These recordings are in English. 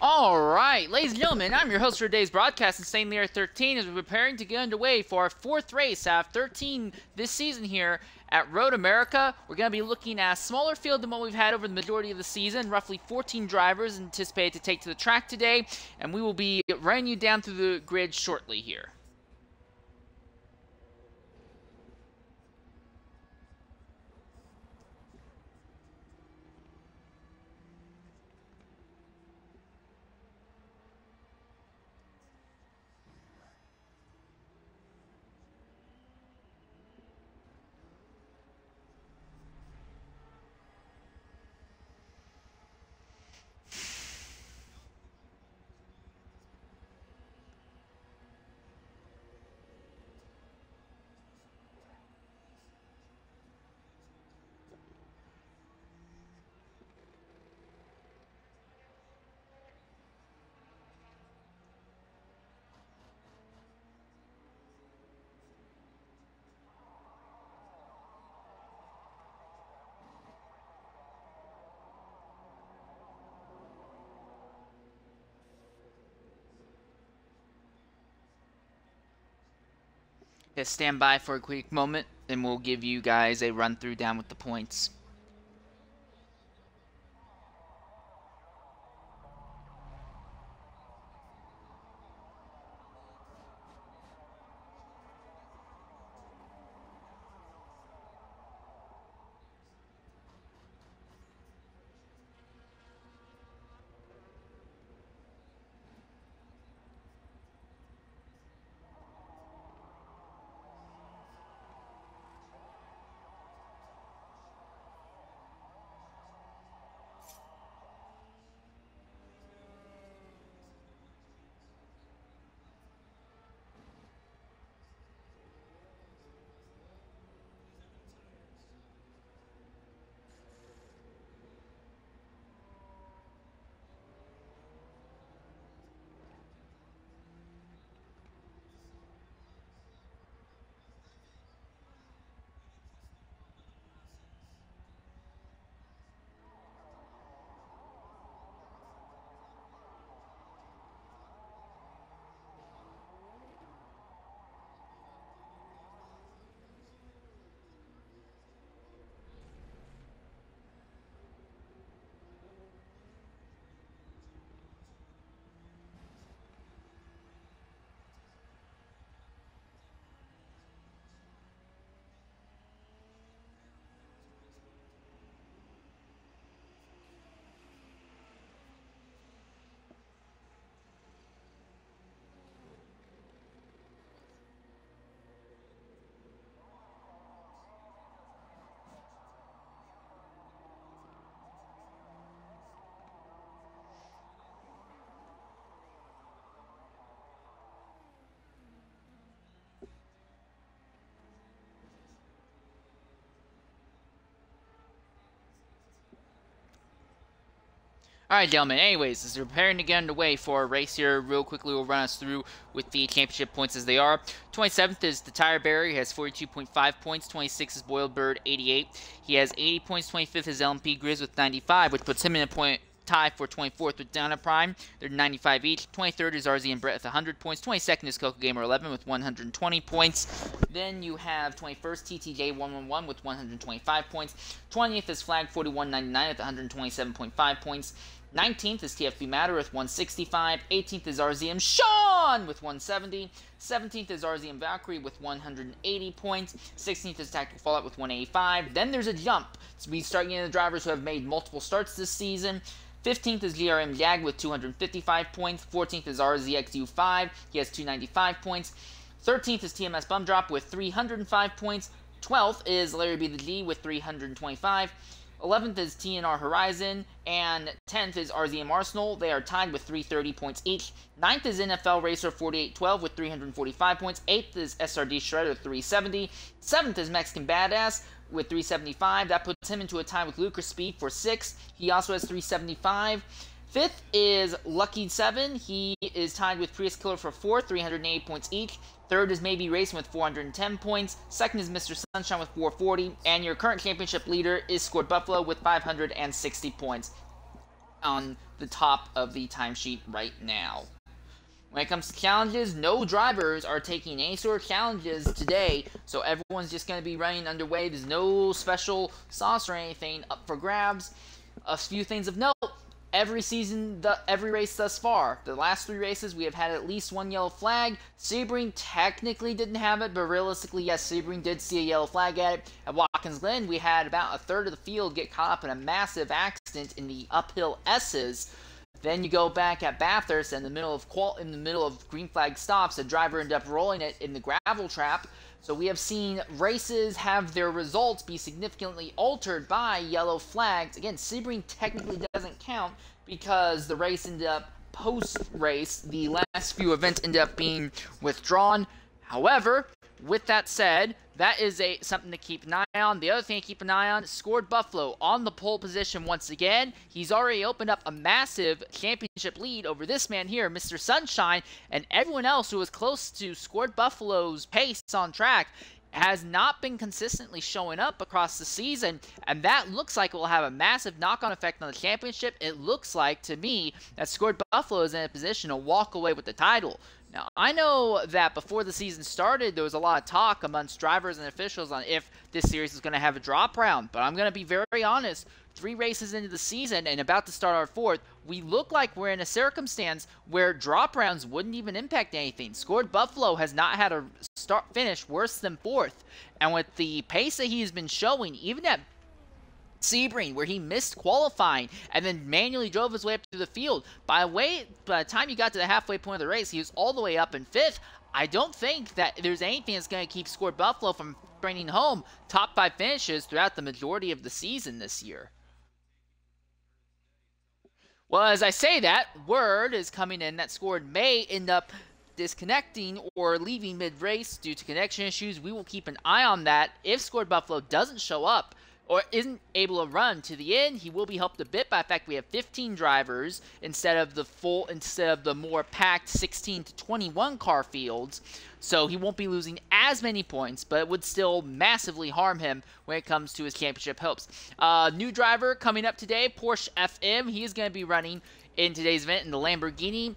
Alright, ladies and gentlemen, I'm your host for today's broadcast, Insane Lear 13, as we're preparing to get underway for our fourth race out of 13 this season here at Road America. We're going to be looking at a smaller field than what we've had over the majority of the season. Roughly 14 drivers anticipated to take to the track today, and we will be running you down through the grid shortly here. Just stand by for a quick moment, and we'll give you guys a run through down with the points. Alright, gentlemen, anyways, as we're preparing to get underway for our race here, real quickly we'll run us through with the championship points as they are. 27th is the Tire Barrier, he has 42.5 points. 26th is Boiled Bird, 88. He has 80 points. 25th is LMP Grizz with 95, which puts him in a point tie for 24th with Donna Prime. They're 95 each. 23rd is RZM Brett with 100 points. 22nd is Coco Gamer 11 with 120 points. Then you have 21st TTJ 111 with 125 points. 20th is Flag 4199 with 127.5 points. 19th is TFB Matter with 165. 18th is RZM Sean with 170. 17th is RZM Valkyrie with 180 points. 16th is Tactical Fallout with 185. Then there's a jump. So we start getting the drivers who have made multiple starts this season. 15th is GRM Jagged with 255 points. 14th is RZX U5. He has 295 points. 13th is TMS BumDrop with 305 points. 12th is Larrybtheg with 325. 11th is TNR Horizon, and 10th is RZM Arsenal. They are tied with 330 points each. 9th is NFL Racer 4812 with 345 points. 8th is SRD Shredder 370. 7th is Mexican Badass with 375. That puts him into a tie with Lucas Speed for 6th. He also has 375. 5th is LuckyVII. He is tied with Prius Killer for 4th, 308 points each. 3rd is MabeyRacing with 410 points. 2nd is Mr. Sunshine with 440. And your current championship leader is Scored Buffalo with 560 points. on the top of the timesheet right now. When it comes to challenges, no drivers are taking any sort of challenges today, so everyone's just going to be running underway. There's no special sauce or anything up for grabs. A few things of note: every race thus far, the last 3 races, we have had at least 1 yellow flag. Sebring technically didn't have it, but realistically, yes, Sebring did see a yellow flag at it. At Watkins Glen, we had about a third of the field get caught up in a massive accident in the uphill S's. Then you go back at Bathurst in the middle of green flag stops, a driver ended up rolling it in the gravel trap. So we have seen races have their results be significantly altered by yellow flags. Again, Sebring technically doesn't count because the race ended up post-race. The last few events ended up being withdrawn. However, with that said, that is something to keep an eye on. The other thing to keep an eye on, Scored Buffalo on the pole position once again. He's already opened up a massive championship lead over this man here, Mr. Sunshine, and everyone else who was close to Scored Buffalo's pace on track has not been consistently showing up across the season, and that looks like it will have a massive knock-on effect on the championship. It looks like, to me, that Scored Buffalo is in a position to walk away with the title. Now, I know that before the season started, there was a lot of talk amongst drivers and officials on if this series is going to have a drop round, but I'm going to be very honest. 3 races into the season and about to start our 4th, we look like we're in a circumstance where drop rounds wouldn't even impact anything. Scored Buffalo has not had a finish worse than 4th, and with the pace that he's been showing, even at Sebring, where he missed qualifying and then manually drove his way up through the field, by the time he got to the halfway point of the race, he was all the way up in 5th. I don't think that there's anything that's going to keep Scored Buffalo from bringing home top 5 finishes throughout the majority of the season this year. Well, as I say that, word is coming in that Scored may end up disconnecting or leaving mid-race due to connection issues. We will keep an eye on that. If Scored Buffalo doesn't show up or isn't able to run to the end, he will be helped a bit by the fact we have 15 drivers instead of the more packed 16 to 21 car fields. So he won't be losing as many points, but it would still massively harm him when it comes to his championship hopes. New driver coming up today, Porsche FM. He is going to be running in today's event in the Lamborghini.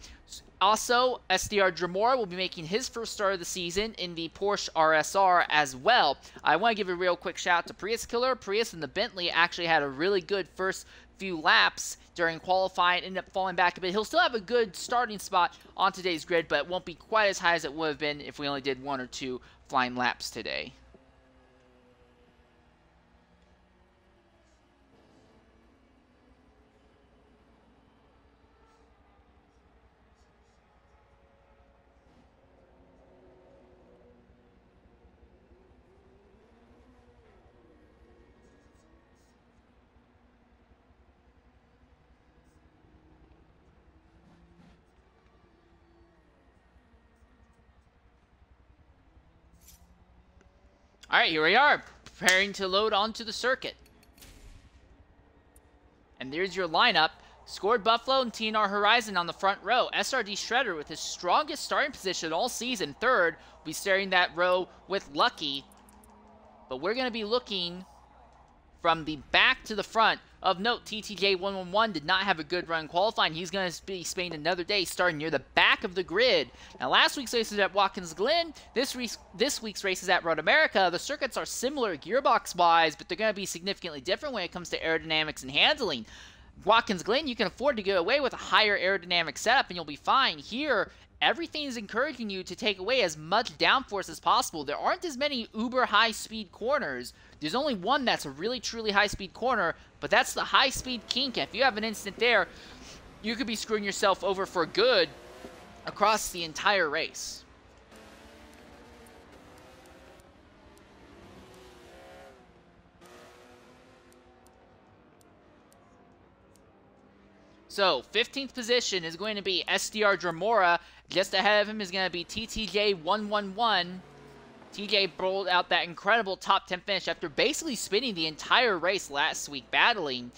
Also, SDR Dramora will be making his first start of the season in the Porsche RSR as well. I want to give a real quick shout out to Prius Killer. Prius and the Bentley actually had a really good first few laps during qualifying, ended up falling back a bit. He'll still have a good starting spot on today's grid, but it won't be quite as high as it would have been if we only did 1 or 2 flying laps today. Alright, here we are, preparing to load onto the circuit. And there's your lineup. Scored Buffalo and TNR Horizon on the front row. SRD Shredder with his strongest starting position all season, 3rd. Will be sharing that row with Lucky. But we're going to be looking from the back to the front. Of note, TTJ111 did not have a good run qualifying. He's going to be spending another day starting near the back of the grid. Now, last week's races at Watkins Glen, this week's races at Road America, the circuits are similar gearbox-wise, but they're going to be significantly different when it comes to aerodynamics and handling. Watkins Glen, you can afford to get away with a higher aerodynamic setup and you'll be fine. Here, everything is encouraging you to take away as much downforce as possible. There aren't as many uber high-speed corners. There's only one that's a really, truly high-speed corner, but that's the high-speed kink. If you have an instant there, you could be screwing yourself over for good across the entire race. So, 15th position is going to be SDR Dramora. Just ahead of him is going to be TTJ111. TJ rolled out that incredible top 10 finish after basically spinning the entire race last week battling.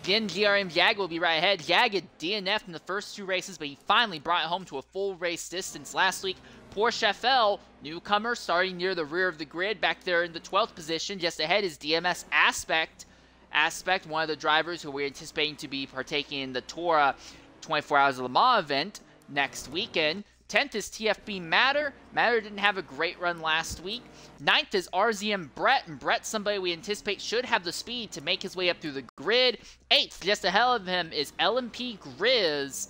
Then GRM Jagged will be right ahead. Jagged DNF'd in the first 2 races, but he finally brought it home to a full race distance last week. Porsche FL, newcomer, starting near the rear of the grid, back there in the 12th position. Just ahead is DMS Aspect. aspect, one of the drivers who we're anticipating to be partaking in the Tora 24 Hours of Le Mans event next weekend. 10th is TFB Matter. Matter didn't have a great run last week. 9th is RZM Brett, and Brett's somebody we anticipate should have the speed to make his way up through the grid. 8th, just ahead of him, is LMP Grizz.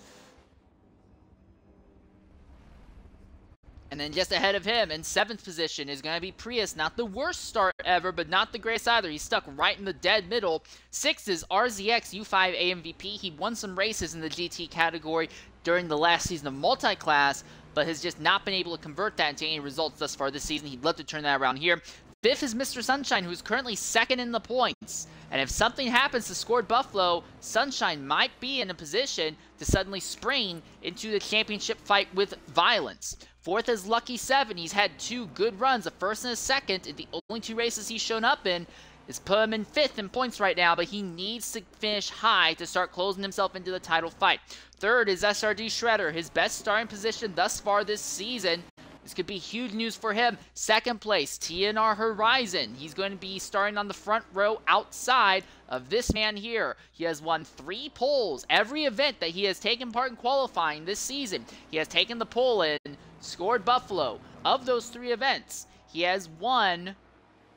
And then just ahead of him in 7th position is going to be Prius. Not the worst start ever, but not the greatest either. He's stuck right in the dead middle. 6th is RZX U5AMVP. He won some races in the GT category during the last season of multi-class, but has just not been able to convert that into any results thus far this season. He'd love to turn that around here. 5th is Mr. Sunshine, who's currently 2nd in the points. And if something happens to Scored Buffalo, Sunshine might be in a position to suddenly spring into the championship fight with violence. 4th is LuckyVII. He's had 2 good runs, a 1st and a 2nd, in the only 2 races he's shown up in. It's put him in 5th in points right now, but he needs to finish high to start closing himself into the title fight. 3rd is SRD Shredder, his best starting position thus far this season. This could be huge news for him. 2nd place, TNR Horizon. He's going to be starting on the front row outside of this man here. He has won 3 poles. Every event that he has taken part in qualifying this season, he has taken the pole in, Scored Buffalo. Of those 3 events, he has won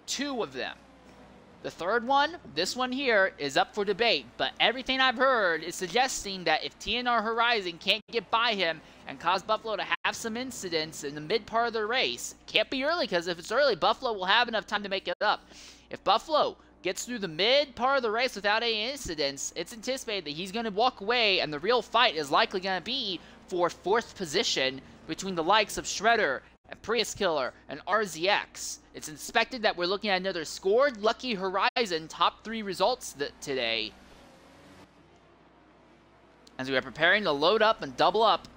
2 of them. The 3rd one, this one here, is up for debate, but everything I've heard is suggesting that if TNR Horizon can't get by him and cause Buffalo to have some incidents in the mid part of the race, can't be early, because if it's early, Buffalo will have enough time to make it up. If Buffalo gets through the mid part of the race without any incidents, it's anticipated that he's going to walk away, and the real fight is likely going to be for 4th position between the likes of Shredder and Prius Killer and RZX. It's expected that we're looking at another Scored Lucky Horizon top 3 results today, as we are preparing to load up and double up.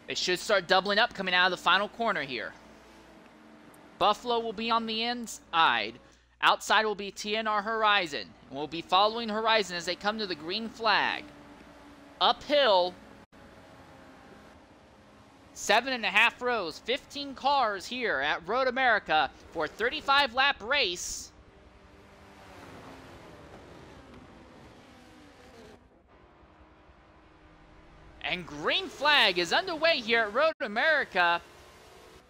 They should start doubling up coming out of the final corner here. Buffalo will be on the inside. Outside will be TNR Horizon. And we'll be following Horizon as they come to the green flag. Uphill, 7.5 rows, 15 cars here at Road America for a 35-lap race. And green flag is underway here at Road America.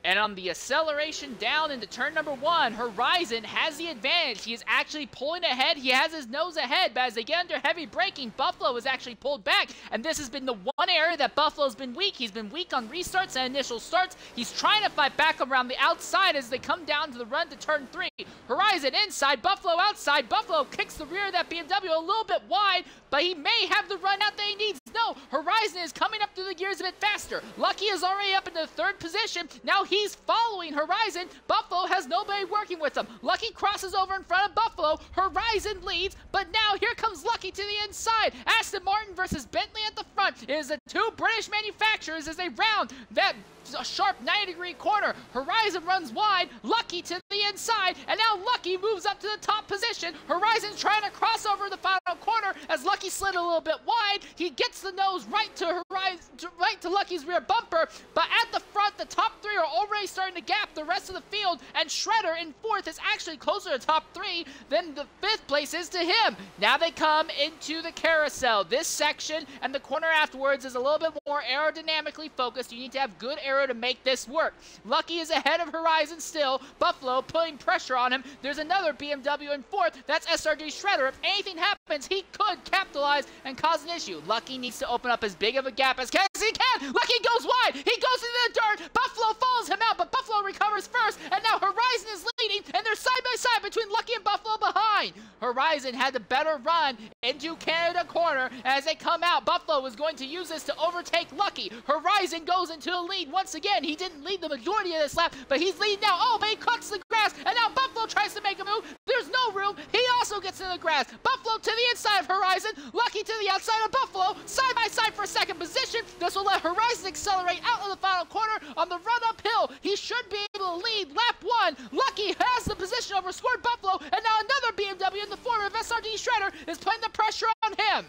And on the acceleration down into turn number 1, Horizon has the advantage. He is actually pulling ahead. He has his nose ahead, but as they get under heavy braking, Buffalo is actually pulled back. And this has been the one area that Buffalo's been weak. He's been weak on restarts and initial starts. He's trying to fight back around the outside as they come down to the run to turn 3. Horizon inside, Buffalo outside. Buffalo kicks the rear of that BMW a little bit wide, but he may have the run out that he needs. No, Horizon is coming up through the gears a bit faster. Lucky is already up into 3rd position. Now he's following Horizon. Buffalo has nobody working with him. Lucky crosses over in front of Buffalo. Horizon leads, but now here comes Lucky to the inside. Aston Martin versus Bentley at the front. It is the 2 British manufacturers as they round that sharp 90-degree corner. Horizon runs wide, Lucky to the inside, and now Lucky moves up to the top position. Horizon's trying to cross over the final corner as Lucky slid a little bit wide. He gets the nose right to Lucky's rear bumper, but at the front, the top 3 are already starting to gap the rest of the field, and Shredder in 4th is actually closer to top 3 than the 5th place is to him. Now they come into the carousel. This section and the corner afterwards is a little bit more aerodynamically focused. You need to have good aero to make this work. Lucky is ahead of Horizon still. Buffalo putting pressure on him. There's another BMW in 4th. That's SRD Shredder. If anything happens, he could capitalize and cause an issue. Lucky needs to open up as big of a gap as he can. Lucky goes wide. He goes into the dirt. Buffalo follows him out, but Buffalo recovers first. And now Horizon is leading, and they're side by side between Lucky and Buffalo behind. Horizon had the better run into Canada corner. As they come out, Buffalo is going to use this to overtake Lucky. Horizon goes into the lead once again. He didn't lead the majority of this lap, but he's leading now. Oh, but he cuts the grass, and now Buffalo tries to make a move. There's no room. He also gets in the grass. Buffalo to the inside of Horizon. Lucky to the outside of Buffalo. Side by side for 2nd position. This will let Horizon accelerate out of the final corner on the run uphill. He should be able to lead lap 1. Lucky has the position over Scored Buffalo, and now another BMW in the form of SRD Shredder is putting the pressure on him.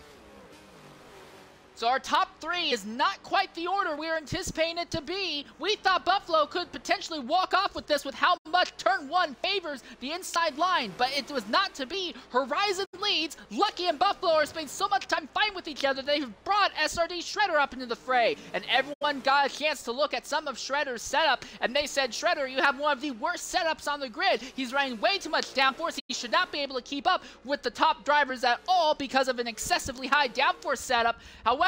So our top three is not quite the order we were anticipating it to be. We thought Buffalo could potentially walk off with this with how much turn one favors the inside line, but it was not to be. Horizon leads. Lucky and Buffalo are spending so much time fighting with each other, they've brought SRD Shredder up into the fray, and everyone got a chance to look at some of Shredder's setup, and they said, Shredder, you have one of the worst setups on the grid. He's running way too much downforce. He should not be able to keep up with the top drivers at all because of an excessively high downforce setup. However,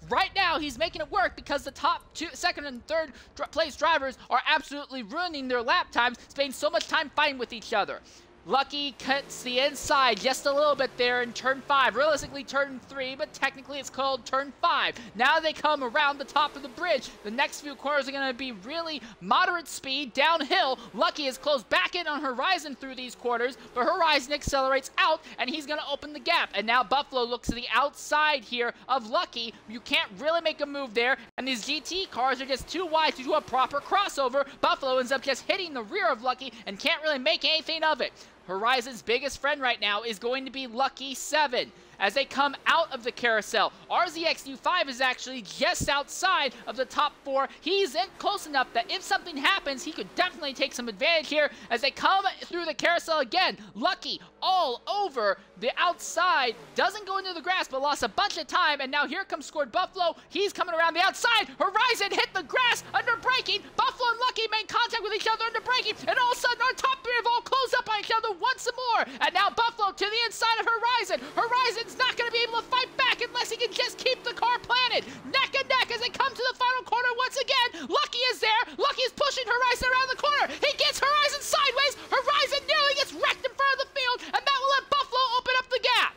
right now he's making it work because the top second and third place drivers are absolutely ruining their lap times, spending so much time fighting with each other. Lucky cuts the inside just a little bit there in turn 5. Realistically turn 3, but technically it's called turn 5. Now they come around the top of the bridge. The next few corners are going to be really moderate speed downhill. Lucky is close back in on Horizon through these quarters, but Horizon accelerates out, and he's going to open the gap. And now Buffalo looks to the outside here of Lucky. You can't really make a move there, and these GT cars are just too wide to do a proper crossover. Buffalo ends up just hitting the rear of Lucky and can't really make anything of it. Horizon's biggest friend right now is going to be LuckyVII. As they come out of the carousel, RZX U5 is actually just outside of the top 4. He's in close enough that if something happens, he could definitely take some advantage here. As they come through the carousel again, Lucky all over the outside, doesn't go into the grass, but lost a bunch of time, and now here comes scored Buffalo. He's coming around the outside. Horizon hit the grass under braking. Buffalo and Lucky made contact with each other under braking, and all of a sudden our top 3 have all closed up on each other once more. And now Buffalo to the inside of Horizon. Horizon's not going to be able to fight back unless he can just keep the car planted. Neck and neck as they come to the final corner once again. Lucky is there. Lucky is pushing Horizon around the corner. He gets Horizon sideways. Horizon nearly gets wrecked in front of the field, and that will let Buffalo open up the gap.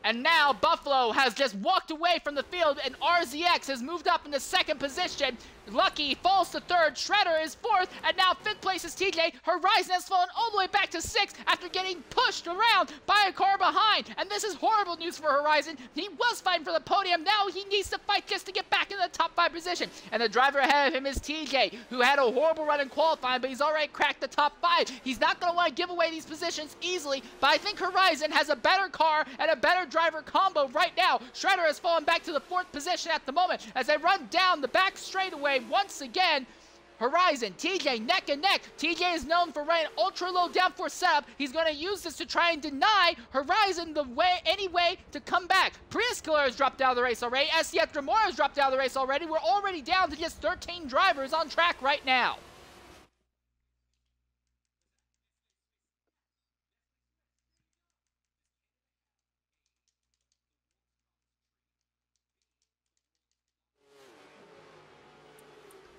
And now Buffalo has just walked away from the field, and RZX has moved up into second position. Lucky falls to third, Shredder is fourth, and now fifth place is TJ. Horizon has fallen all the way back to sixth after getting pushed around by a car behind. And this is horrible news for Horizon. He was fighting for the podium. Now he needs to fight just to get back in the top 5 position. And the driver ahead of him is TJ, who had a horrible run in qualifying, but he's already cracked the top 5. He's not going to want to give away these positions easily, but I think Horizon has a better car and a better driver combo right now. Shredder has fallen back to the 4th position at the moment as they run down the back straightaway once again. Horizon, TJ, neck and neck. TJ is known for running ultra low downforce setup. He's going to use this to try and deny Horizon any way to come back. Prius Killer has dropped out of the race already. SCF Dremora has dropped out of the race already. We're already down to just 13 drivers on track right now.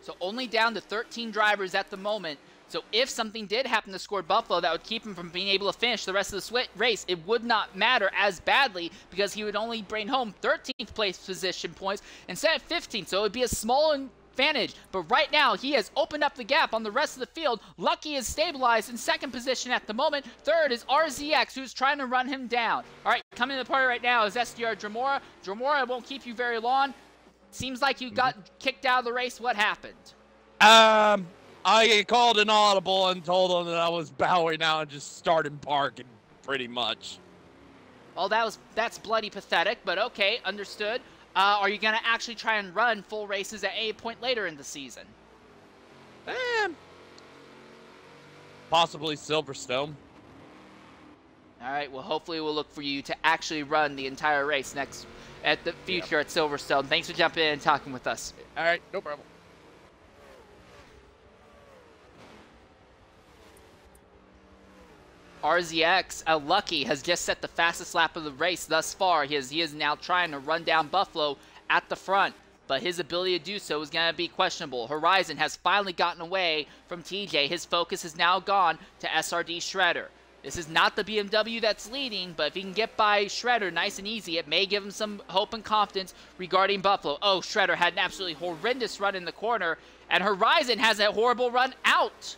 So only down to 13 drivers at the moment. So if something did happen to score Buffalo that would keep him from being able to finish the rest of the race, it would not matter as badly because he would only bring home 13th place position points instead of 15th. So it would be a small advantage. But right now, he has opened up the gap on the rest of the field. Lucky is stabilized in second position at the moment. Third is RZX, who's trying to run him down. All right, coming to the party right now is SDR Dremora. Dremora won't keep you very long. Seems like you got kicked out of the race. What happened? I called an audible and told them that I was bowing out and just started parking, pretty much. Well, that's bloody pathetic, but okay, understood. Are you going to actually try and run full races at any point later in the season? Possibly Silverstone. All right, well, hopefully we'll look for you to actually run the entire race next at the future at Silverstone. Thanks for jumping in and talking with us. All right, no problem. RZX, Lucky, has just set the fastest lap of the race thus far. He is now trying to run down Buffalo at the front, but his ability to do so is going to be questionable. Horizon has finally gotten away from TJ. His focus is now gone to SRD Shredder. This is not the BMW that's leading, but if he can get by Shredder nice and easy, it may give him some hope and confidence regarding Buffalo. Oh, Shredder had an absolutely horrendous run in the corner, and Horizon has a horrible run out.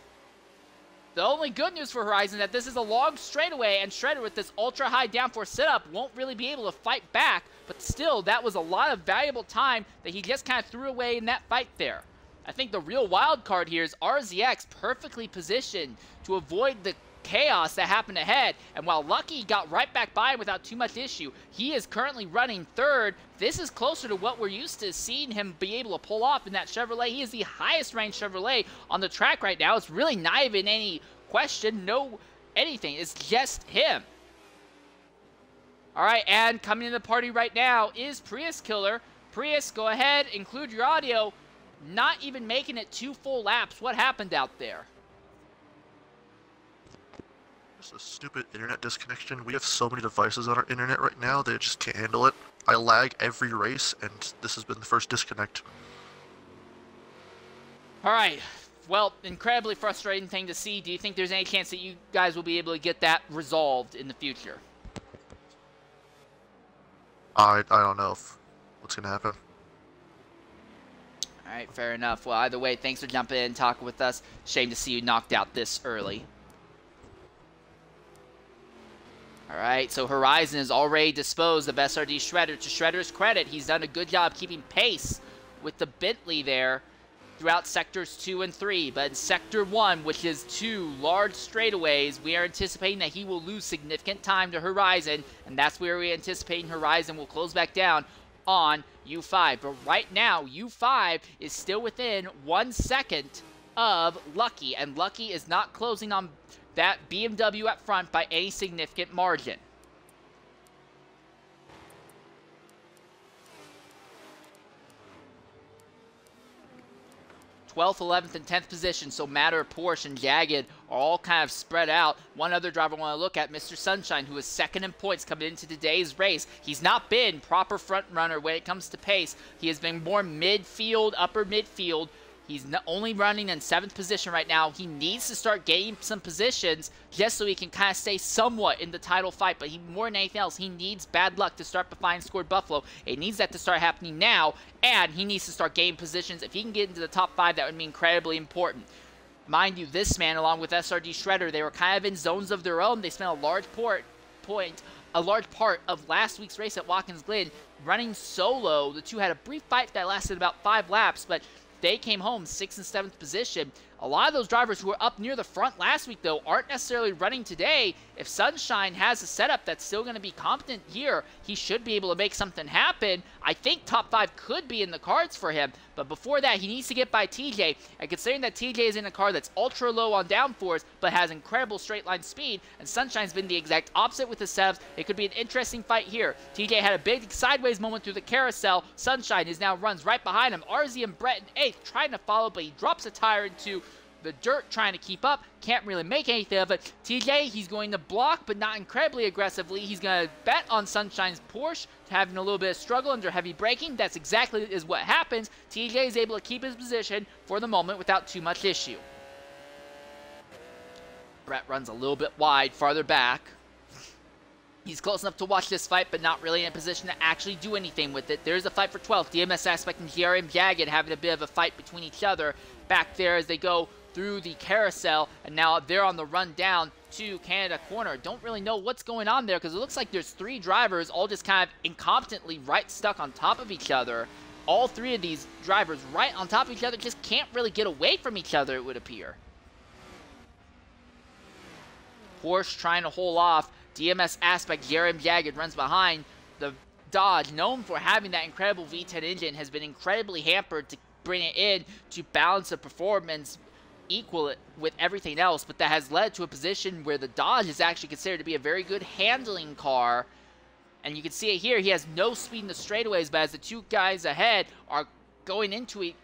The only good news for Horizon is that this is a long straightaway, and Shredder with this ultra-high downforce setup won't really be able to fight back, but still, that was a lot of valuable time that he just kind of threw away in that fight there. I think the real wild card here is RZX perfectly positioned to avoid the chaos that happened ahead. And while Lucky got right back by him without too much issue, he is currently running third. This is closer to what we're used to seeing him be able to pull off in that Chevrolet. He is the highest ranked Chevrolet on the track right now. It's really not even any question, no anything. It's just him. All right, and coming in the party right now is Prius Killer. Prius, go ahead, include your audio. Not even making it 2 full laps. What happened out there? Just a stupid internet disconnection. We have so many devices on our internet right now, they just can't handle it. I lag every race, and this has been the first disconnect. All right. Well, incredibly frustrating thing to see. Do you think there's any chance that you guys will be able to get that resolved in the future? I don't know what's going to happen. All right, fair enough. Well, either way, thanks for jumping in and talking with us. Shame to see you knocked out this early. All right, so Horizon has already disposed of SRD Shredder. To Shredder's credit, he's done a good job keeping pace with the Bentley there throughout sectors 2 and 3. But in sector 1, which is 2 large straightaways, we are anticipating that he will lose significant time to Horizon, and that's where we're anticipating Horizon will close back down on U5. But right now, U5 is still within 1 second of Lucky, and Lucky is not closing on that BMW up front by any significant margin. 12th, 11th, and 10th position, so Matter, Porsche, and Jagged are all kind of spread out. One other driver I want to look at, Mr. Sunshine, who is second in points coming into today's race. He's not been proper front runner when it comes to pace. He has been more midfield, upper midfield. He's only running in 7th position right now. He needs to start gaining some positions just so he can kind of stay somewhat in the title fight. But more than anything else, he needs bad luck to start defying scored Buffalo. It needs that to start happening now, and he needs to start gaining positions. If he can get into the top 5, that would be incredibly important. Mind you, this man, along with SRD Shredder, they were kind of in zones of their own. They spent a large part of last week's race at Watkins Glen running solo. The two had a brief fight that lasted about 5 laps, but they came home 6th and 7th position. A lot of those drivers who were up near the front last week, though, aren't necessarily running today. If Sunshine has a setup that's still going to be competent here, he should be able to make something happen. I think top 5 could be in the cards for him, but before that, he needs to get by TJ. And considering that TJ is in a car that's ultra low on downforce, but has incredible straight line speed, and Sunshine's been the exact opposite with the setups, it could be an interesting fight here. TJ had a big sideways moment through the carousel. Sunshine now runs right behind him. RZM Brett in 8th, trying to follow, but he drops a tire into the dirt trying to keep up. Can't really make anything of it. TJ, he's going to block, but not incredibly aggressively. He's going to bet on Sunshine's Porsche, having a little bit of struggle under heavy braking. That's exactly is what happens. TJ is able to keep his position for the moment without too much issue. Brett runs a little bit wide, farther back. He's close enough to watch this fight, but not really in a position to actually do anything with it. There's a fight for 12th. DMS Aspect and GRM Jagged having a bit of a fight between each other back there as they go through the carousel, and now they're on the run down to Canada Corner. Don't really know what's going on there because it looks like there's 3 drivers all just kind of incompetently right stuck on top of each other. All 3 of these drivers right on top of each other just can't really get away from each other, it would appear. Porsche trying to hold off. DMS Aspect, GRM Jagged runs behind. The Dodge, known for having that incredible V10 engine, has been incredibly hampered to bring it in to balance the performance, equal it with everything else, but that has led to a position where the Dodge is actually considered to be a very good handling car. And you can see it here. He has no speed in the straightaways, but as the 2 guys ahead are getting into it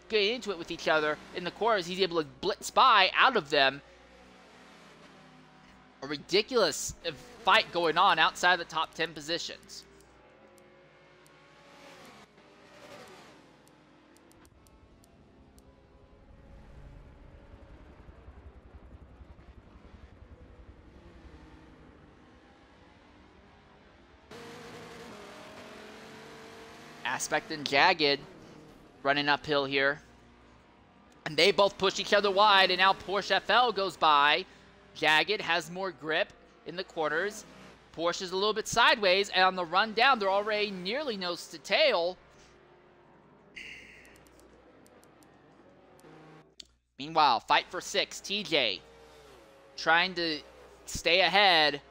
with each other in the corners, he's able to blitz by out of them. A ridiculous fight going on outside the top 10 positions. Aspect and Jagged running uphill here. And they both push each other wide, and now Porsche FL goes by. Jagged has more grip in the corners. Porsche is a little bit sideways, and on the run down, they're already nearly nose to tail. Meanwhile, fight for 6. TJ trying to stay ahead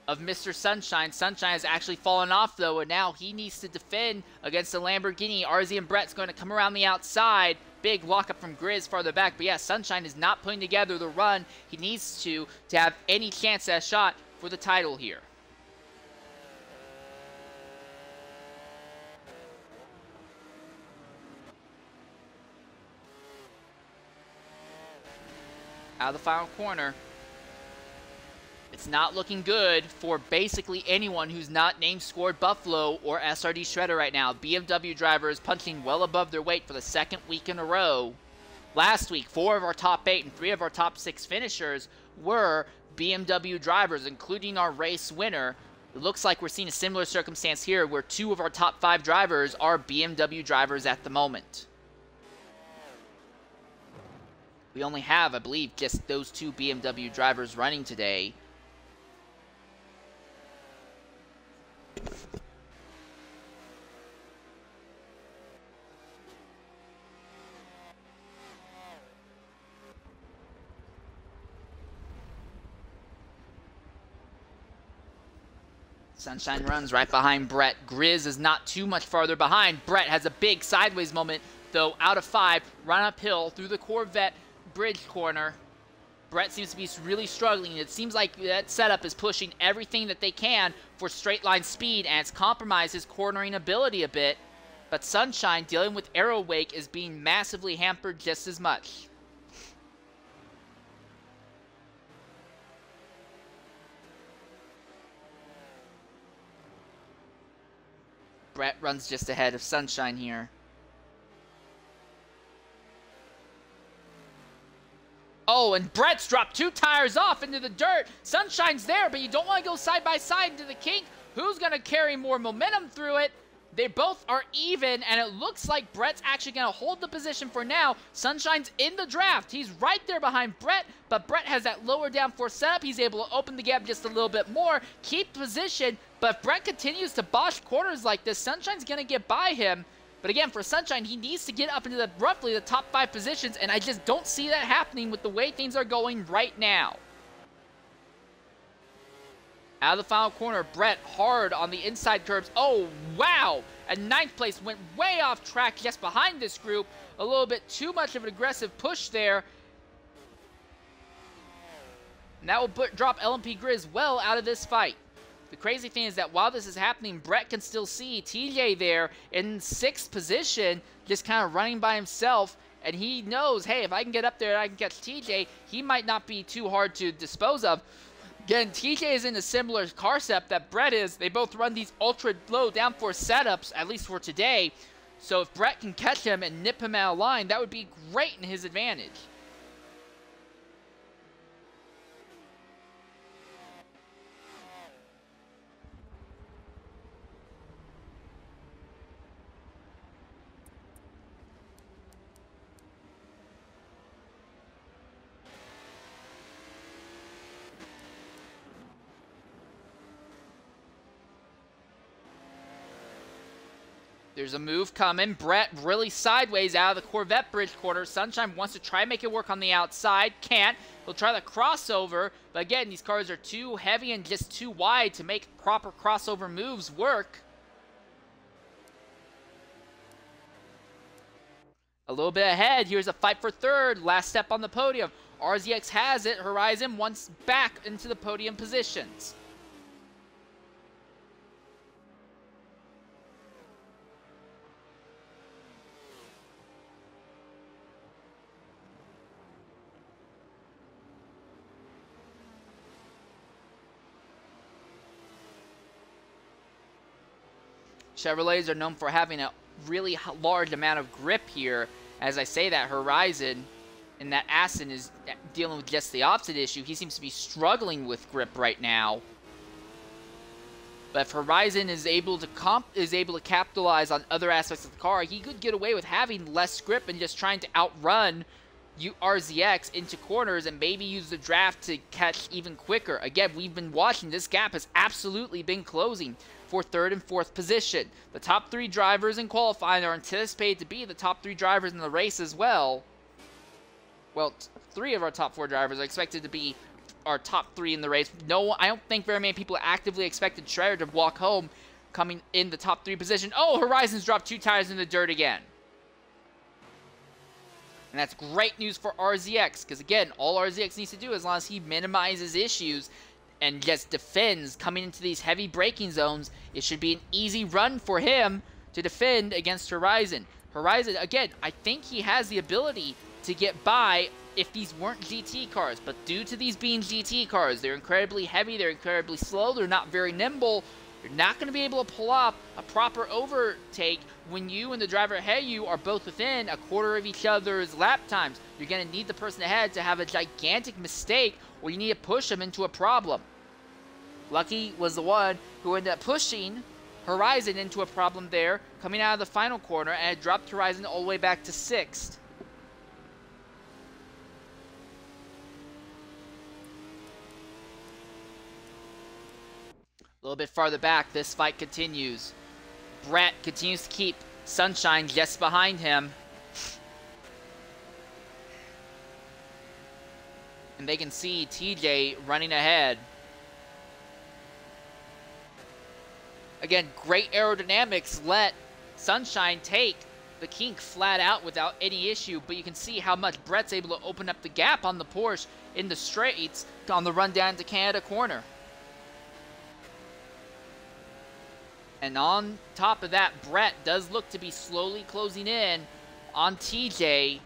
of Mr. Sunshine. Sunshine has actually fallen off, though, and now he needs to defend against the Lamborghini. RZ and Brett's going to come around the outside. Big lockup from Grizz farther back. But yeah, Sunshine is not putting together the run he needs to have any chance at a shot for the title here. Out of the final corner. It's not looking good for basically anyone who's not named Scored Buffalo or SRD Shredder right now. BMW drivers punching well above their weight for the second week in a row. Last week, 4 of our top 8 and 3 of our top 6 finishers were BMW drivers, including our race winner. It looks like we're seeing a similar circumstance here where 2 of our top 5 drivers are BMW drivers at the moment. We only have, I believe, just those 2 BMW drivers running today. Sunshine runs right behind Brett. Grizz is not too much farther behind. Brett has a big sideways moment, though, out of 5. Run uphill through the Corvette bridge corner. Brett seems to be really struggling. It seems like that setup is pushing everything that they can for straight line speed, and it's compromised his cornering ability a bit. But Sunshine, dealing with arrow wake, is being massively hampered just as much. Brett runs just ahead of Sunshine here. Oh, and Brett's dropped 2 tires off into the dirt. Sunshine's there, but you don't want to go side by side into the kink. Who's going to carry more momentum through it? They both are even, and it looks like Brett's actually going to hold the position for now. Sunshine's in the draft. He's right there behind Brett, but Brett has that lower downforce setup. He's able to open the gap just a little bit more, keep position, but if Brett continues to bosh corners like this, Sunshine's going to get by him. But again, for Sunshine, he needs to get up into roughly the top 5 positions, and I just don't see that happening with the way things are going right now. Out of the final corner, Brett hard on the inside curbs. Oh, wow! And 9th place went way off track just behind this group. A little bit too much of an aggressive push there. And that will drop LMP Grizz well out of this fight. The crazy thing is that while this is happening, Brett can still see TJ there in 6th position, just kind of running by himself. And he knows, hey, if I can get up there and I can catch TJ, he might not be too hard to dispose of. Again, TJ is in a similar car setup that Brett is. They both run these ultra low downforce setups, at least for today. So if Brett can catch him and nip him out of line, that would be great in his advantage. There's a move coming. Brett really sideways out of the Corvette bridge corner. Sunshine wants to try and make it work on the outside. Can't. He'll try the crossover. But again, these cars are too heavy and just too wide to make proper crossover moves work. A little bit ahead. Here's a fight for 3rd. Last step on the podium. RZX has it. Horizon wants back into the podium positions. Chevrolets are known for having a really large amount of grip here. As I say that, Horizon and that Aston is dealing with just the opposite issue. He seems to be struggling with grip right now. But if Horizon is able to capitalize on other aspects of the car, he could get away with having less grip and just trying to outrun RZX into corners and maybe use the draft to catch even quicker. Again, we've been watching. This gap has absolutely been closing for 3rd and 4th position. The top 3 drivers in qualifying are anticipated to be the top 3 drivers in the race as well. Well, 3 of our top 4 drivers are expected to be our top 3 in the race. No, I don't think very many people actively expected Shredder to walk home coming in the top 3 position. Oh, Horizon's dropped 2 tires in the dirt again. And that's great news for RZX, because again, all RZX needs to do, as long as he minimizes issues and just defends coming into these heavy braking zones, it should be an easy run for him to defend against Horizon. Horizon, again, I think he has the ability to get by if these weren't GT cars, but due to these being GT cars, they're incredibly heavy, they're incredibly slow, they're not very nimble. You're not going to be able to pull off a proper overtake when you and the driver ahead of you are both within a quarter of each other's lap times. You're going to need the person ahead to have a gigantic mistake, or you need to push them into a problem. Lucky was the one who ended up pushing Horizon into a problem there, coming out of the final corner, and it dropped Horizon all the way back to 6th. A little bit farther back, this fight continues. Brett continues to keep Sunshine just behind him. And they can see TJ running ahead. Again, great aerodynamics let Sunshine take the kink flat out without any issue, but you can see how much Brett's able to open up the gap on the Porsche in the straights on the run down to Canada corner. And on top of that, Brett does look to be slowly closing in on TJ.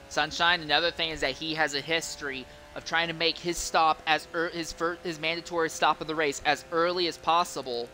Sunshine, another thing is that he has a history of trying to make his stop as his mandatory stop of the race as early as possible.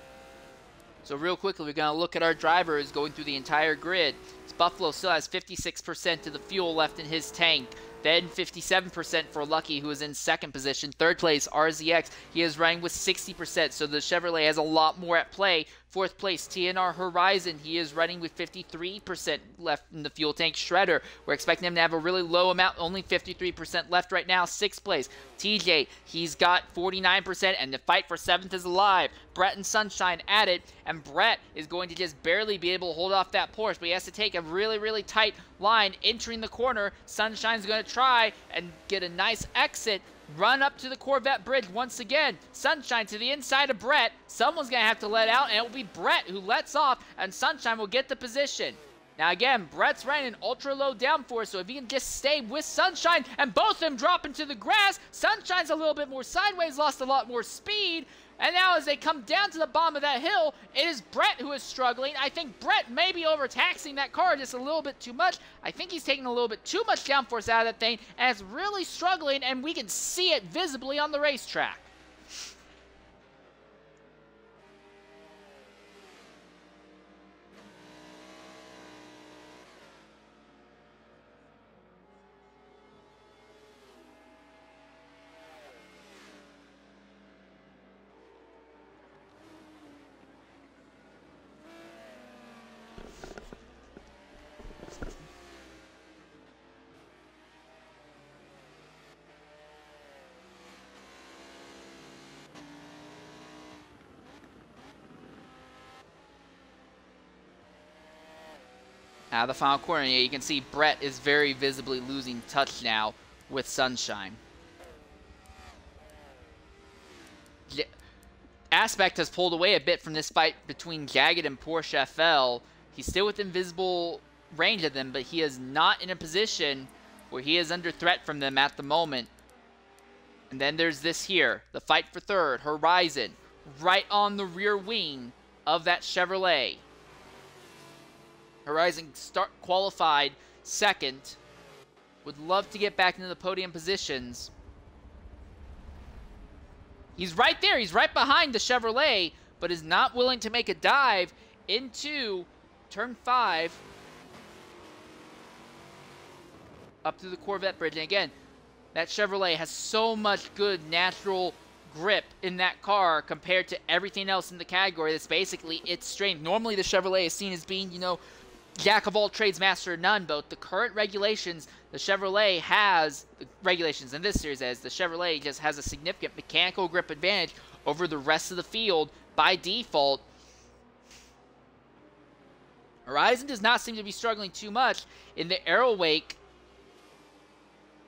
So real quickly, we're going to look at our drivers going through the entire grid. Buffalo still has 56% of the fuel left in his tank. Then 57% for Lucky, who is in 2nd position. 3rd place, RZX. He is running with 60%, so the Chevrolet has a lot more at play. 4th place, TNR Horizon. He is running with 53% left in the fuel tank. Shredder, we're expecting him to have a really low amount, only 53% left right now. 6th place, TJ. He's got 49%, and the fight for 7th is alive. Brett and Sunshine at it, and Brett is going to just barely be able to hold off that Porsche, but he has to take a really, really tight line entering the corner. Sunshine's going to try and get a nice exit. Run up to the Corvette bridge once again. Sunshine to the inside of Brett. Someone's going to have to let out, and it will be Brett who lets off, and Sunshine will get the position. Now again, Brett's running an ultra low downforce, so if he can just stay with Sunshine and both of them drop into the grass, Sunshine's a little bit more sideways, lost a lot more speed. And now as they come down to the bottom of that hill, it is Brett who is struggling. I think Brett may be overtaxing that car just a little bit too much. I think he's taking a little bit too much downforce out of that thing, and it's really struggling, and we can see it visibly on the racetrack. Out of the final corner, you can see Brett is very visibly losing touch now with Sunshine. Aspect has pulled away a bit from this fight between Jagged and Porsche FL. He's still within visible range of them, but he is not in a position where he is under threat from them at the moment. And then there's this here, the fight for 3rd, Horizon, right on the rear wing of that Chevrolet. Horizon qualified 2nd. Would love to get back into the podium positions. He's right there. He's right behind the Chevrolet, but is not willing to make a dive into turn 5. Up to the Corvette bridge. And again, that Chevrolet has so much good natural grip in that car compared to everything else in the category. That's basically its strength. Normally the Chevrolet is seen as being, you know, jack of all trades, master of none. Both the current regulations, the Chevrolet has the regulations in this series as the Chevrolet just has a significant mechanical grip advantage over the rest of the field by default. Horizon does not seem to be struggling too much in the aero wake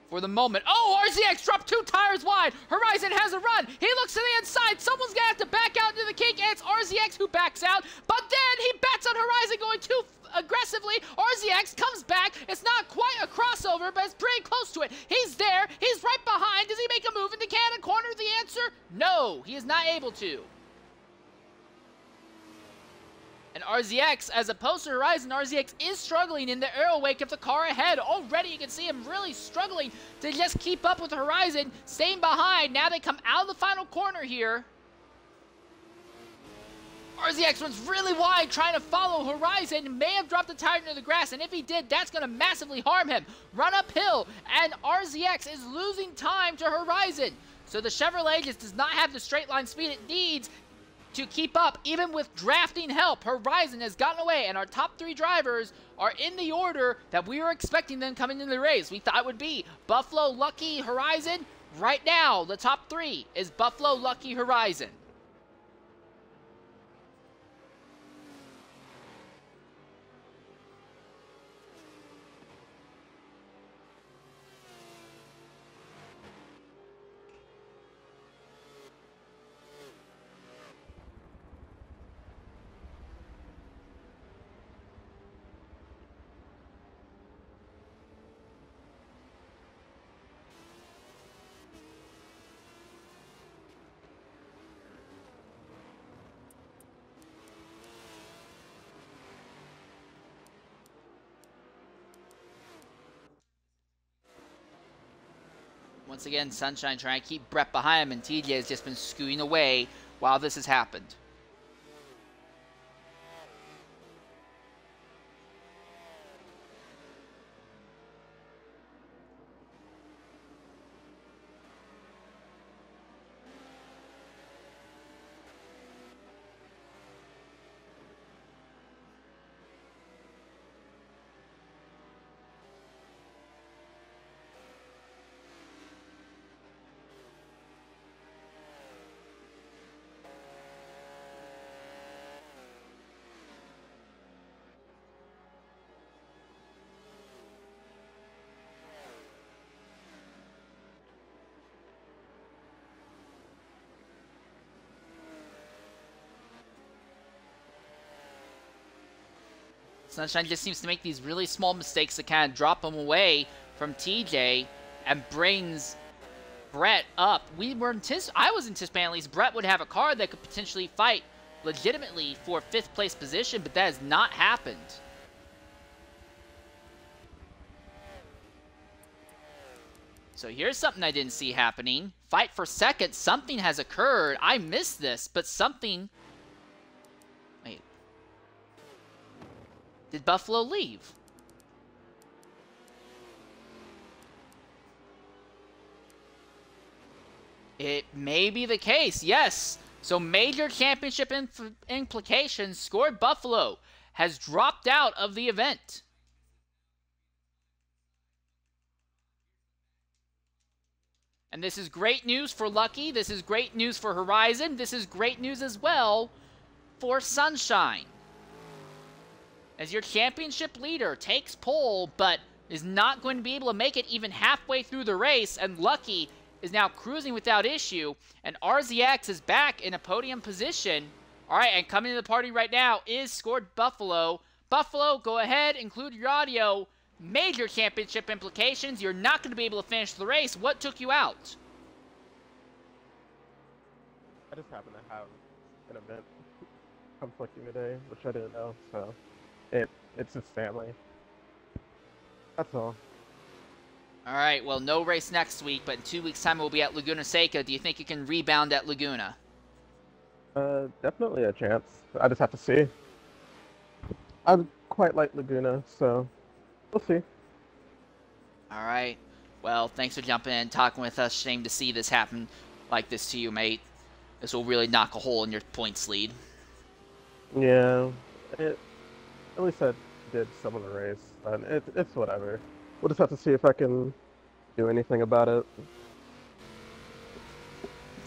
for the moment. Oh, RZX dropped 2 tires wide. Horizon has a run. He looks to the inside. Someone's going to have to back out into the kink, and it's RZX who backs out. But then he bets on Horizon going too aggressively. RZX comes back. It's not quite a crossover, but it's pretty close to it. He's there. He's right behind. Does he make a move into Canada corner? The answer, no. He is not able to. And RZX, as opposed to Horizon, RZX is struggling in the aero wake of the car ahead. Already you can see him really struggling to just keep up with Horizon, staying behind. Now they come out of the final corner here. RZX runs really wide trying to follow Horizon. May have dropped the tire into the grass, and if he did, that's going to massively harm him. Run uphill, and RZX is losing time to Horizon. So the Chevrolet just does not have the straight line speed it needs to keep up, even with drafting help. Horizon has gotten away, and our top 3 drivers are in the order that we were expecting them coming into the race. We thought it would be Buffalo, Lucky, Horizon. Right now, the top 3 is Buffalo, Lucky, Horizon. Once again, Sunshine trying to keep Brett behind him, and TJ has just been scooting away while this has happened. Sunshine just seems to make these really small mistakes that kind of drop him away from TJ and brings Brett up. I was anticipating at least Brett would have a car that could potentially fight legitimately for 5th place position, but that has not happened. So here's something I didn't see happening. Fight for 2nd. Something has occurred. I missed this, but something... Wait. Did Buffalo leave? It may be the case, yes. So major championship implications. Scored Buffalo has dropped out of the event. And this is great news for Lucky. This is great news for Horizon. This is great news as well for Sunshine. As your championship leader takes pole, but is not going to be able to make it even halfway through the race, and Lucky is now cruising without issue, and RZX is back in a podium position. All right, and coming to the party right now is Scored Buffalo. Buffalo, go ahead, include your audio. Major championship implications. You're not going to be able to finish the race. What took you out? I just happened to have an event conflicting today, which I didn't know, so it's his family. That's all. All right, well, no race next week, but in 2 weeks' time we'll be at Laguna Seca. Do you think you can rebound at Laguna? Definitely a chance. I just have to see. I quite like Laguna, so we'll see. All right. Well, thanks for jumping in and talking with us. Shame to see this happen like this to you, mate. This will really knock a hole in your points lead. Yeah. At least I did some of the race, and it's whatever. We'll just have to see if I can do anything about it.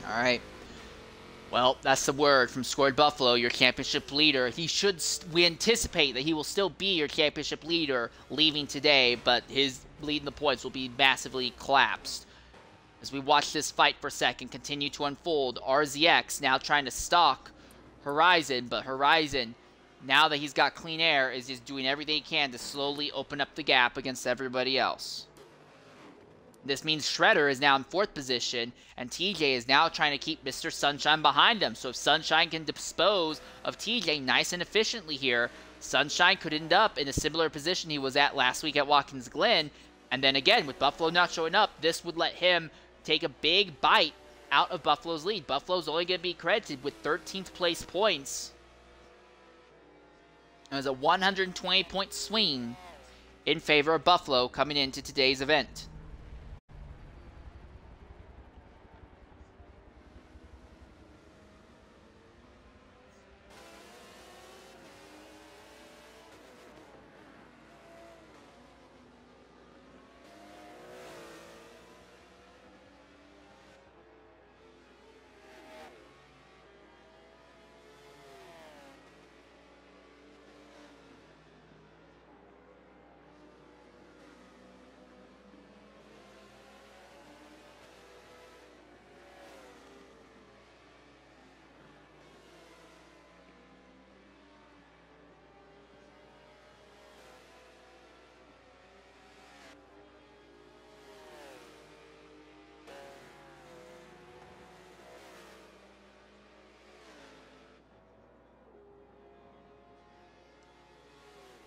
All right. Well, that's the word from Scored Buffalo, your championship leader. We anticipate that he will still be your championship leader leaving today, but his lead in the points will be massively collapsed. As we watch this fight for a second continue to unfold, RZX now trying to stalk Horizon, but Horizon, now that he's got clean air, is just doing everything he can to slowly open up the gap against everybody else. This means Shredder is now in 4th position, and TJ is now trying to keep Mr. Sunshine behind him. So if Sunshine can dispose of TJ nice and efficiently here, Sunshine could end up in a similar position he was at last week at Watkins Glen. And then again, with Buffalo not showing up, this would let him take a big bite out of Buffalo's lead. Buffalo's only going to be credited with 13th place points. It was a 120-point swing in favor of Buffalo coming into today's event.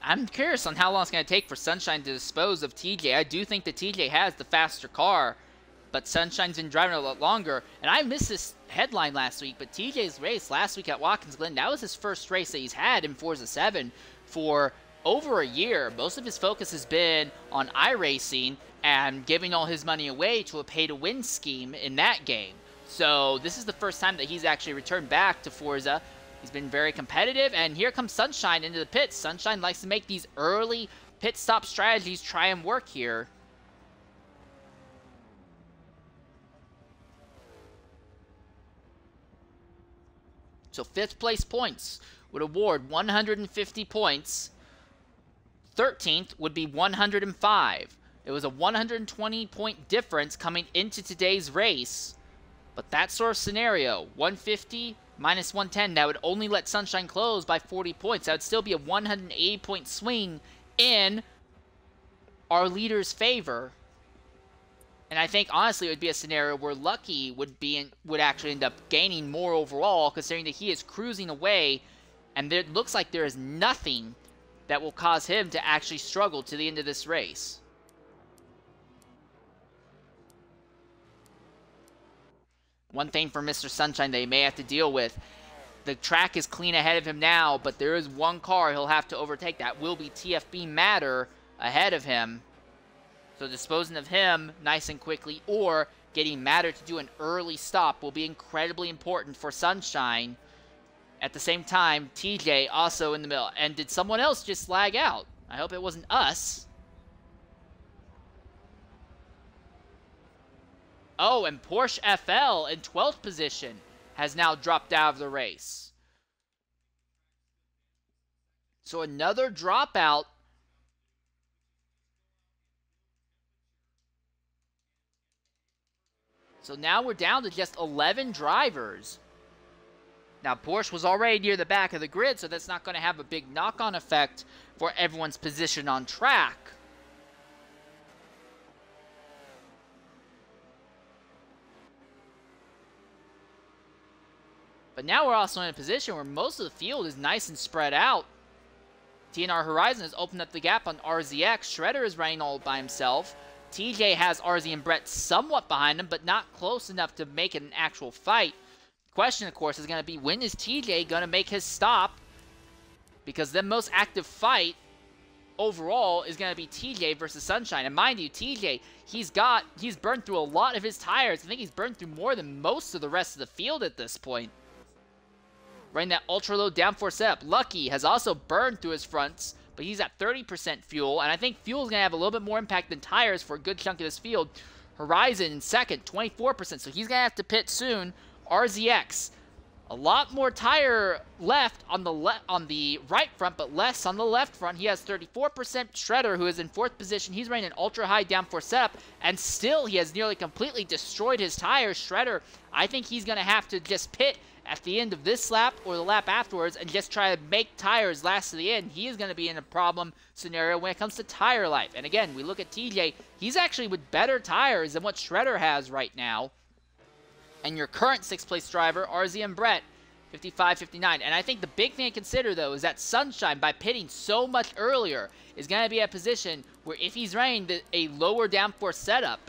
I'm curious on how long it's going to take for Sunshine to dispose of TJ. I do think that TJ has the faster car, but Sunshine's been driving a lot longer. And I missed this headline last week, but TJ's race last week at Watkins Glen, that was his first race that he's had in Forza 7 for over a year. Most of his focus has been on iRacing and giving all his money away to a pay-to-win scheme in that game. So this is the first time that he's actually returned back to Forza. He's been very competitive, and here comes Sunshine into the pits. Sunshine likes to make these early pit stop strategies try and work here. So 5th place points would award 150 points. 13th would be 105. It was a 120-point difference coming into today's race. But that sort of scenario, 150 minus 110, that would only let Sunshine close by 40 points. That would still be a 180-point swing in our leader's favor. And I think, honestly, it would be a scenario where Lucky would actually end up gaining more overall, considering that he is cruising away, and it looks like there is nothing that will cause him to actually struggle to the end of this race. One thing for Mr. Sunshine that he may have to deal with, the track is clean ahead of him now, but there is one car he'll have to overtake. That will be TFB Matter ahead of him. So disposing of him nice and quickly, or getting Matter to do an early stop, will be incredibly important for Sunshine. At the same time, TJ also in the middle. And did someone else just lag out? I hope it wasn't us. Oh, and Porsche FL in 12th position has now dropped out of the race. So another dropout. So now we're down to just 11 drivers. Now, Porsche was already near the back of the grid, so that's not going to have a big knock-on effect for everyone's position on track. But now we're also in a position where most of the field is nice and spread out. TNR Horizon has opened up the gap on RZX. Shredder is running all by himself. TJ has RZ and Brett somewhat behind him, but not close enough to make it an actual fight. The question, of course, is going to be, when is TJ going to make his stop? Because the most active fight overall is going to be TJ versus Sunshine. And mind you, TJ, he's burned through a lot of his tires. I think he's burned through more than most of the rest of the field at this point. Running that ultra-low downforce setup. Lucky has also burned through his fronts, but he's at 30% fuel, and I think fuel is going to have a little bit more impact than tires for a good chunk of this field. Horizon in second, 24%, so he's going to have to pit soon. RZX, a lot more tire left on the right front, but less on the left front. He has 34%. Shredder, who is in 4th position, he's running an ultra-high downforce setup, and still he has nearly completely destroyed his tires. Shredder, I think he's going to have to just pit at the end of this lap or the lap afterwards and just try to make tires last to the end. He is going to be in a problem scenario when it comes to tire life. And again, we look at TJ, he's actually with better tires than what Shredder has right now. And your current 6th place driver, RZM Brett, 55-59. And I think the big thing to consider, though, is that Sunshine, by pitting so much earlier, is going to be a position where if he's running a lower downforce setup,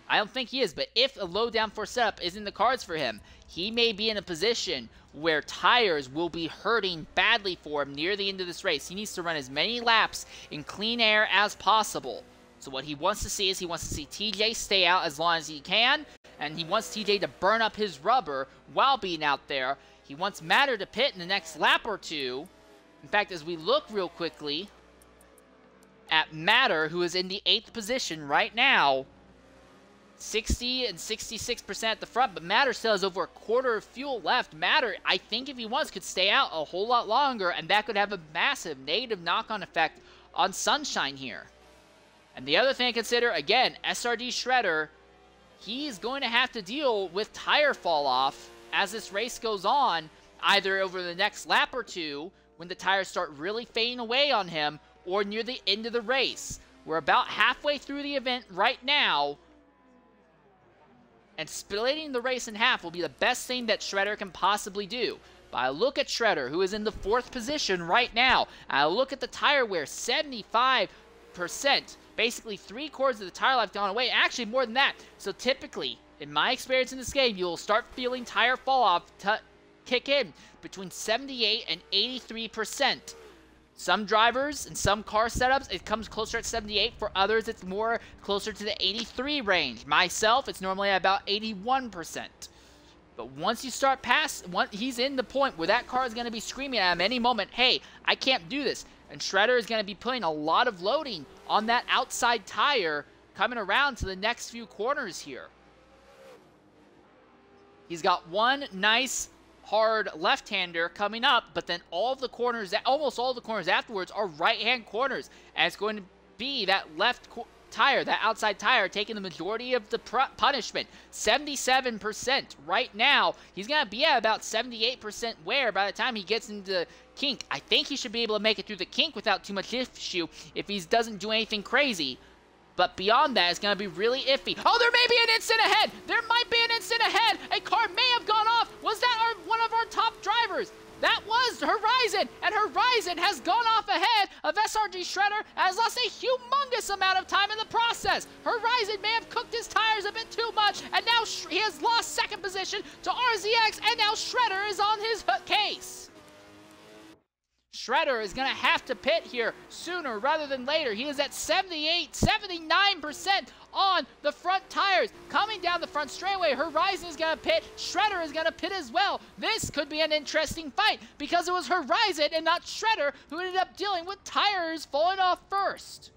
I don't think he is, but if a low downforce setup is in the cards for him, he may be in a position where tires will be hurting badly for him near the end of this race. He needs to run as many laps in clean air as possible. So what he wants to see is he wants to see TJ stay out as long as he can, and he wants TJ to burn up his rubber while being out there. He wants Matter to pit in the next lap or two. In fact, as we look real quickly at Matter, who is in the 8th position right now, 60 and 66% at the front, but Matter still has over a quarter of fuel left. Matter, I think if he wants, could stay out a whole lot longer, and that could have a massive negative knock-on effect on Sunshine here. And the other thing to consider, again, SRD Shredder, he's going to have to deal with tire fall-off as this race goes on, either over the next lap or two, when the tires start really fading away on him, or near the end of the race. We're about halfway through the event right now, and splitting the race in half will be the best thing that Shredder can possibly do. But I look at Shredder, who is in the 4th position right now, and I look at the tire wear, 75%. Basically 3/4 of the tire life gone away, actually more than that. So typically, in my experience in this game, you'll start feeling tire fall off kick in between 78 and 83%. Some drivers and some car setups, it comes closer at 78. For others, it's more closer to the 83 range. Myself, it's normally about 81%. But once you start past, he's in the point where that car is going to be screaming at him any moment, hey, I can't do this. And Shredder is going to be putting a lot of loading on that outside tire coming around to the next few corners here. He's got one nice hard left-hander coming up, but then all of the corners, almost all of the corners afterwards are right-hand corners, and it's going to be that left tire, that outside tire, taking the majority of the punishment. 77% right now. He's going to be at about 78% wear by the time he gets into kink. I think he should be able to make it through the kink without too much issue if he doesn't do anything crazy. But beyond that, it's going to be really iffy. Oh, there may be an instant ahead. There might be an instant ahead. A car may have gone off. Was that one of our top drivers? That was Horizon, and Horizon has gone off ahead of SRD Shredder and has lost a humongous amount of time in the process. Horizon may have cooked his tires a bit too much, and now he has lost 2nd position to RZX, and now Shredder is on his case. Shredder is going to have to pit here sooner rather than later. He is at 78, 79% on the front tires. Coming down the front straightaway, Horizon is going to pit. Shredder is going to pit as well. This could be an interesting fight because it was Horizon and not Shredder who ended up dealing with tires falling off first.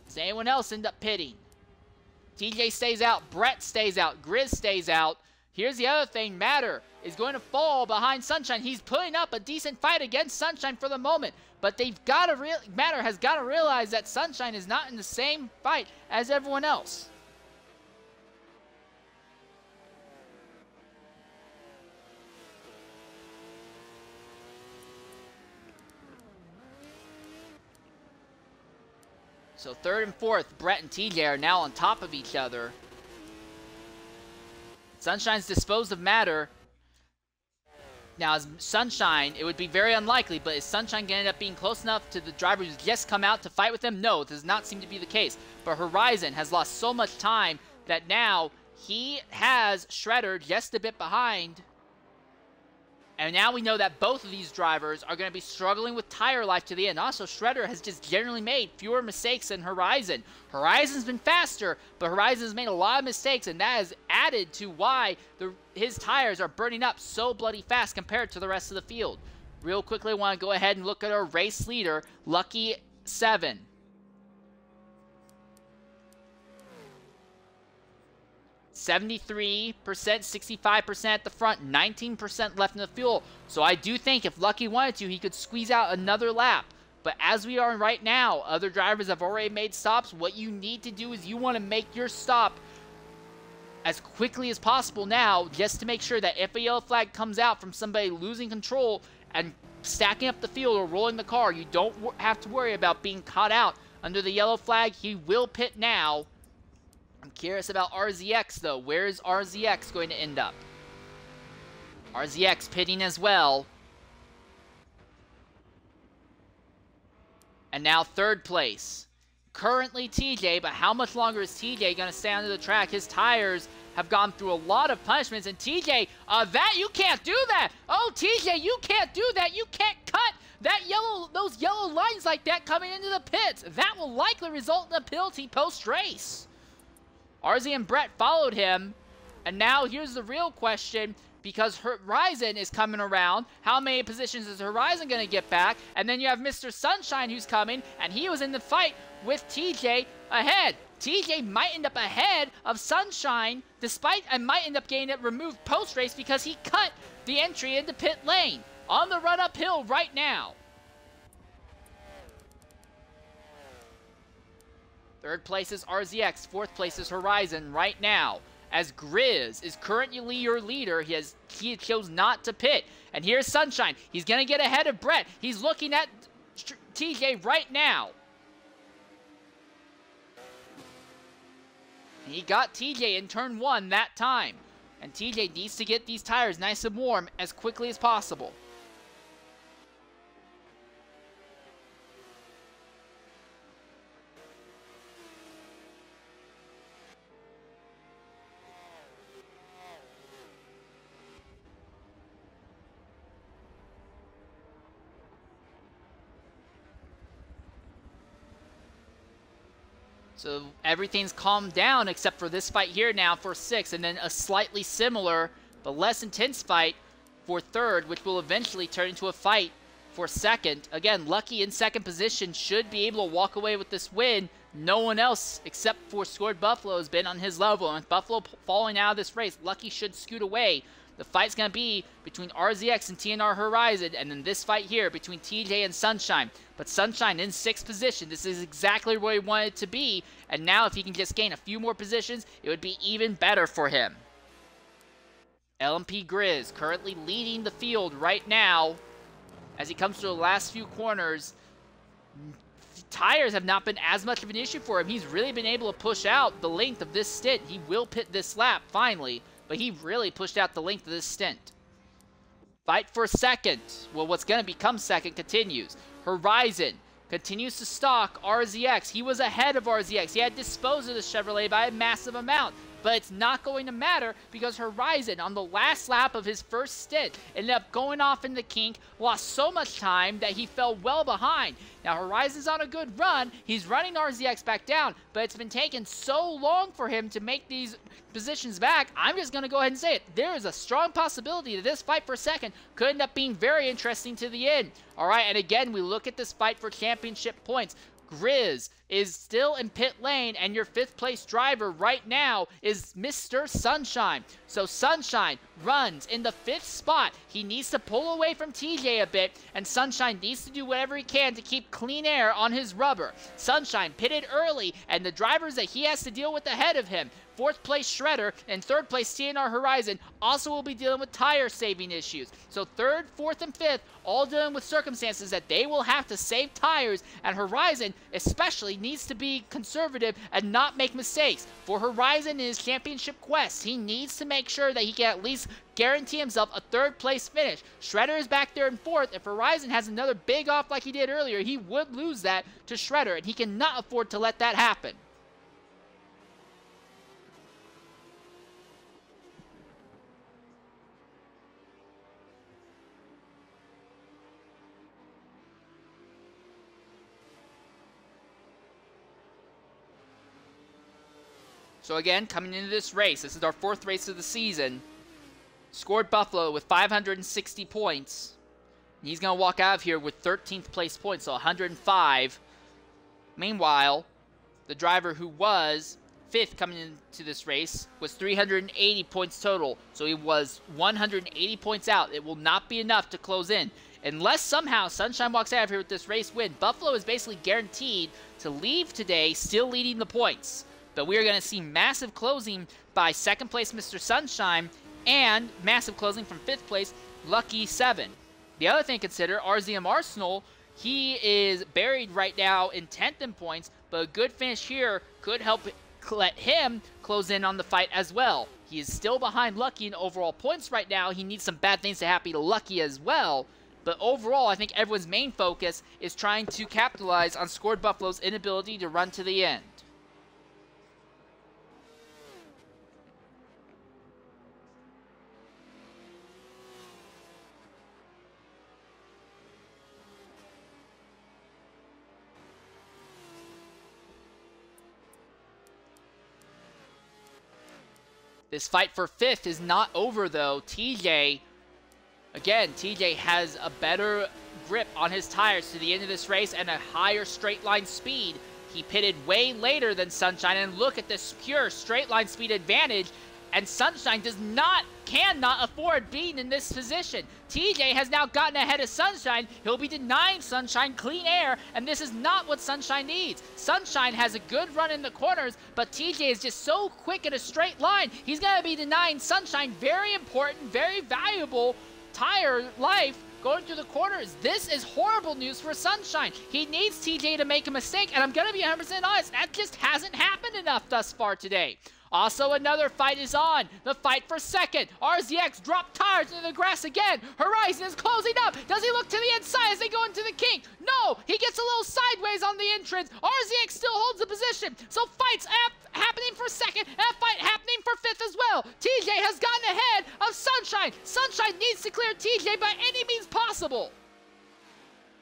Does anyone else end up pitting? TJ stays out. Brett stays out. Grizz stays out. Here's the other thing. Matter is going to fall behind Sunshine. He's putting up a decent fight against Sunshine for the moment, but Matter has got to realize that Sunshine is not in the same fight as everyone else. So 3rd and 4th, Brett and TJ are now on top of each other. Sunshine's disposed of Matter. Now, as Sunshine, it would be very unlikely, but is Sunshine going to end up being close enough to the driver who's just come out to fight with him? No, it does not seem to be the case. But Horizon has lost so much time that now he has Shredder just a bit behind. And now we know that both of these drivers are going to be struggling with tire life to the end. Also, Shredder has just generally made fewer mistakes than Horizon. Horizon's been faster, but Horizon's made a lot of mistakes, and that has added to why his tires are burning up so bloody fast compared to the rest of the field. Real quickly, I want to go ahead and look at our race leader, LuckyVII 7. "73%, 65% at the front, 19% left in the fuel. So I do think if Lucky wanted to, he could squeeze out another lap. But as we are right now, other drivers have already made stops. What you need to do is you want to make your stop as quickly as possible now, just to make sure that if a yellow flag comes out from somebody losing control and stacking up the field or rolling the car, you don't have to worry about being caught out under the yellow flag. He will pit now. I'm curious about RZX, though. Where is RZX going to end up? RZX pitting as well. And now third place. Currently TJ, but how much longer is TJ going to stay under the track? His tires have gone through a lot of punishments, and TJ, you can't do that! Oh, TJ, you can't do that! You can't cut those yellow lines like that coming into the pits! That will likely result in a penalty post-race. RZ and Brett followed him, and now here's the real question. Because Horizon is coming around, how many positions is Horizon going to get back? And then you have Mr. Sunshine who's coming, and he was in the fight with TJ ahead. TJ might end up ahead of Sunshine, and might end up getting it removed post-race because he cut the entry into pit lane on the run uphill right now. Third place is RZX, fourth place is Horizon right now. As Grizz is currently your leader, he chose not to pit. And here's Sunshine. He's going to get ahead of Brett. He's looking at TJ right now. He got TJ in turn 1 that time. And TJ needs to get these tires nice and warm as quickly as possible. So everything's calmed down except for this fight here now for 6th, and then a slightly similar but less intense fight for 3rd, which will eventually turn into a fight for 2nd. Again, Lucky in 2nd position should be able to walk away with this win. No one else except for Scored Buffalo has been on his level, and with Buffalo falling out of this race, Lucky should scoot away. The fight's going to be between RZX and TNR Horizon, and then this fight here between TJ and Sunshine. But Sunshine in 6th position. This is exactly where he wanted to be, and now if he can just gain a few more positions, it would be even better for him. LMP Grizz currently leading the field right now as he comes to the last few corners. Tires have not been as much of an issue for him. He's really been able to push out the length of this stint. He will pit this lap finally, but he really pushed out the length of this stint. Fight for 2nd. Well, what's going to become 2nd continues. Horizon continues to stalk RZX. He was ahead of RZX. He had disposed of the Chevrolet by a massive amount. But it's not going to matter because Horizon, on the last lap of his first stint, ended up going off in the kink, lost so much time that he fell well behind. Now, Horizon's on a good run. He's running RZX back down, but it's been taking so long for him to make these positions back. I'm just going to go ahead and say it. There is a strong possibility that this fight for 2nd could end up being very interesting to the end. All right, and again, we look at this fight for championship points. Grizz is still in pit lane, and your 5th place driver right now is Mr. Sunshine. So Sunshine runs in the 5th spot. He needs to pull away from TJ a bit, and Sunshine needs to do whatever he can to keep clean air on his rubber. Sunshine pitted early, and the drivers that he has to deal with ahead of him, 4th place Shredder and 3rd place TNR Horizon, also will be dealing with tire saving issues. So 3rd, 4th, and 5th all dealing with circumstances that they will have to save tires, and Horizon especially needs to be conservative and not make mistakes. For Horizon in his championship quest, he needs to make sure that he can at least guarantee himself a 3rd place finish. Shredder is back there in 4th. If Horizon has another big off like he did earlier, he would lose that to Shredder, and he cannot afford to let that happen. So again, coming into this race, this is our 4th race of the season. Scored Buffalo with 560 points. He's going to walk out of here with 13th place points, so 105. Meanwhile, the driver who was 5th coming into this race was 380 points total. So he was 180 points out. It will not be enough to close in. Unless somehow Sunshine walks out of here with this race win, Buffalo is basically guaranteed to leave today still leading the points. But we are going to see massive closing by 2nd place Mr. Sunshine and massive closing from 5th place LuckyVII. The other thing to consider, RZM Arsenal, he is buried right now in 10th in points, but a good finish here could help let him close in on the fight as well. He is still behind Lucky in overall points right now. He needs some bad things to happen to Lucky as well. But overall, I think everyone's main focus is trying to capitalize on Scored Buffalo's inability to run to the end. This fight for 5th is not over, though. TJ has a better grip on his tires to the end of this race and a higher straight line speed. He pitted way later than Sunshine, and look at this pure straight line speed advantage. And Sunshine cannot afford being in this position. TJ has now gotten ahead of Sunshine. He'll be denying Sunshine clean air, and this is not what Sunshine needs. Sunshine has a good run in the corners, but TJ is just so quick in a straight line. He's going to be denying Sunshine very important, very valuable tire life going through the corners. This is horrible news for Sunshine. He needs TJ to make a mistake, and I'm going to be 100% honest, that just hasn't happened enough thus far today. Also, another fight is on. The fight for 2nd. RZX dropped tires into the grass again. Horizon is closing up. Does he look to the inside as they go into the kink? No, he gets a little sideways on the entrance. RZX still holds the position. So fights happening for 2nd and a fight happening for 5th as well. TJ has gotten ahead of Sunshine. Sunshine needs to clear TJ by any means possible.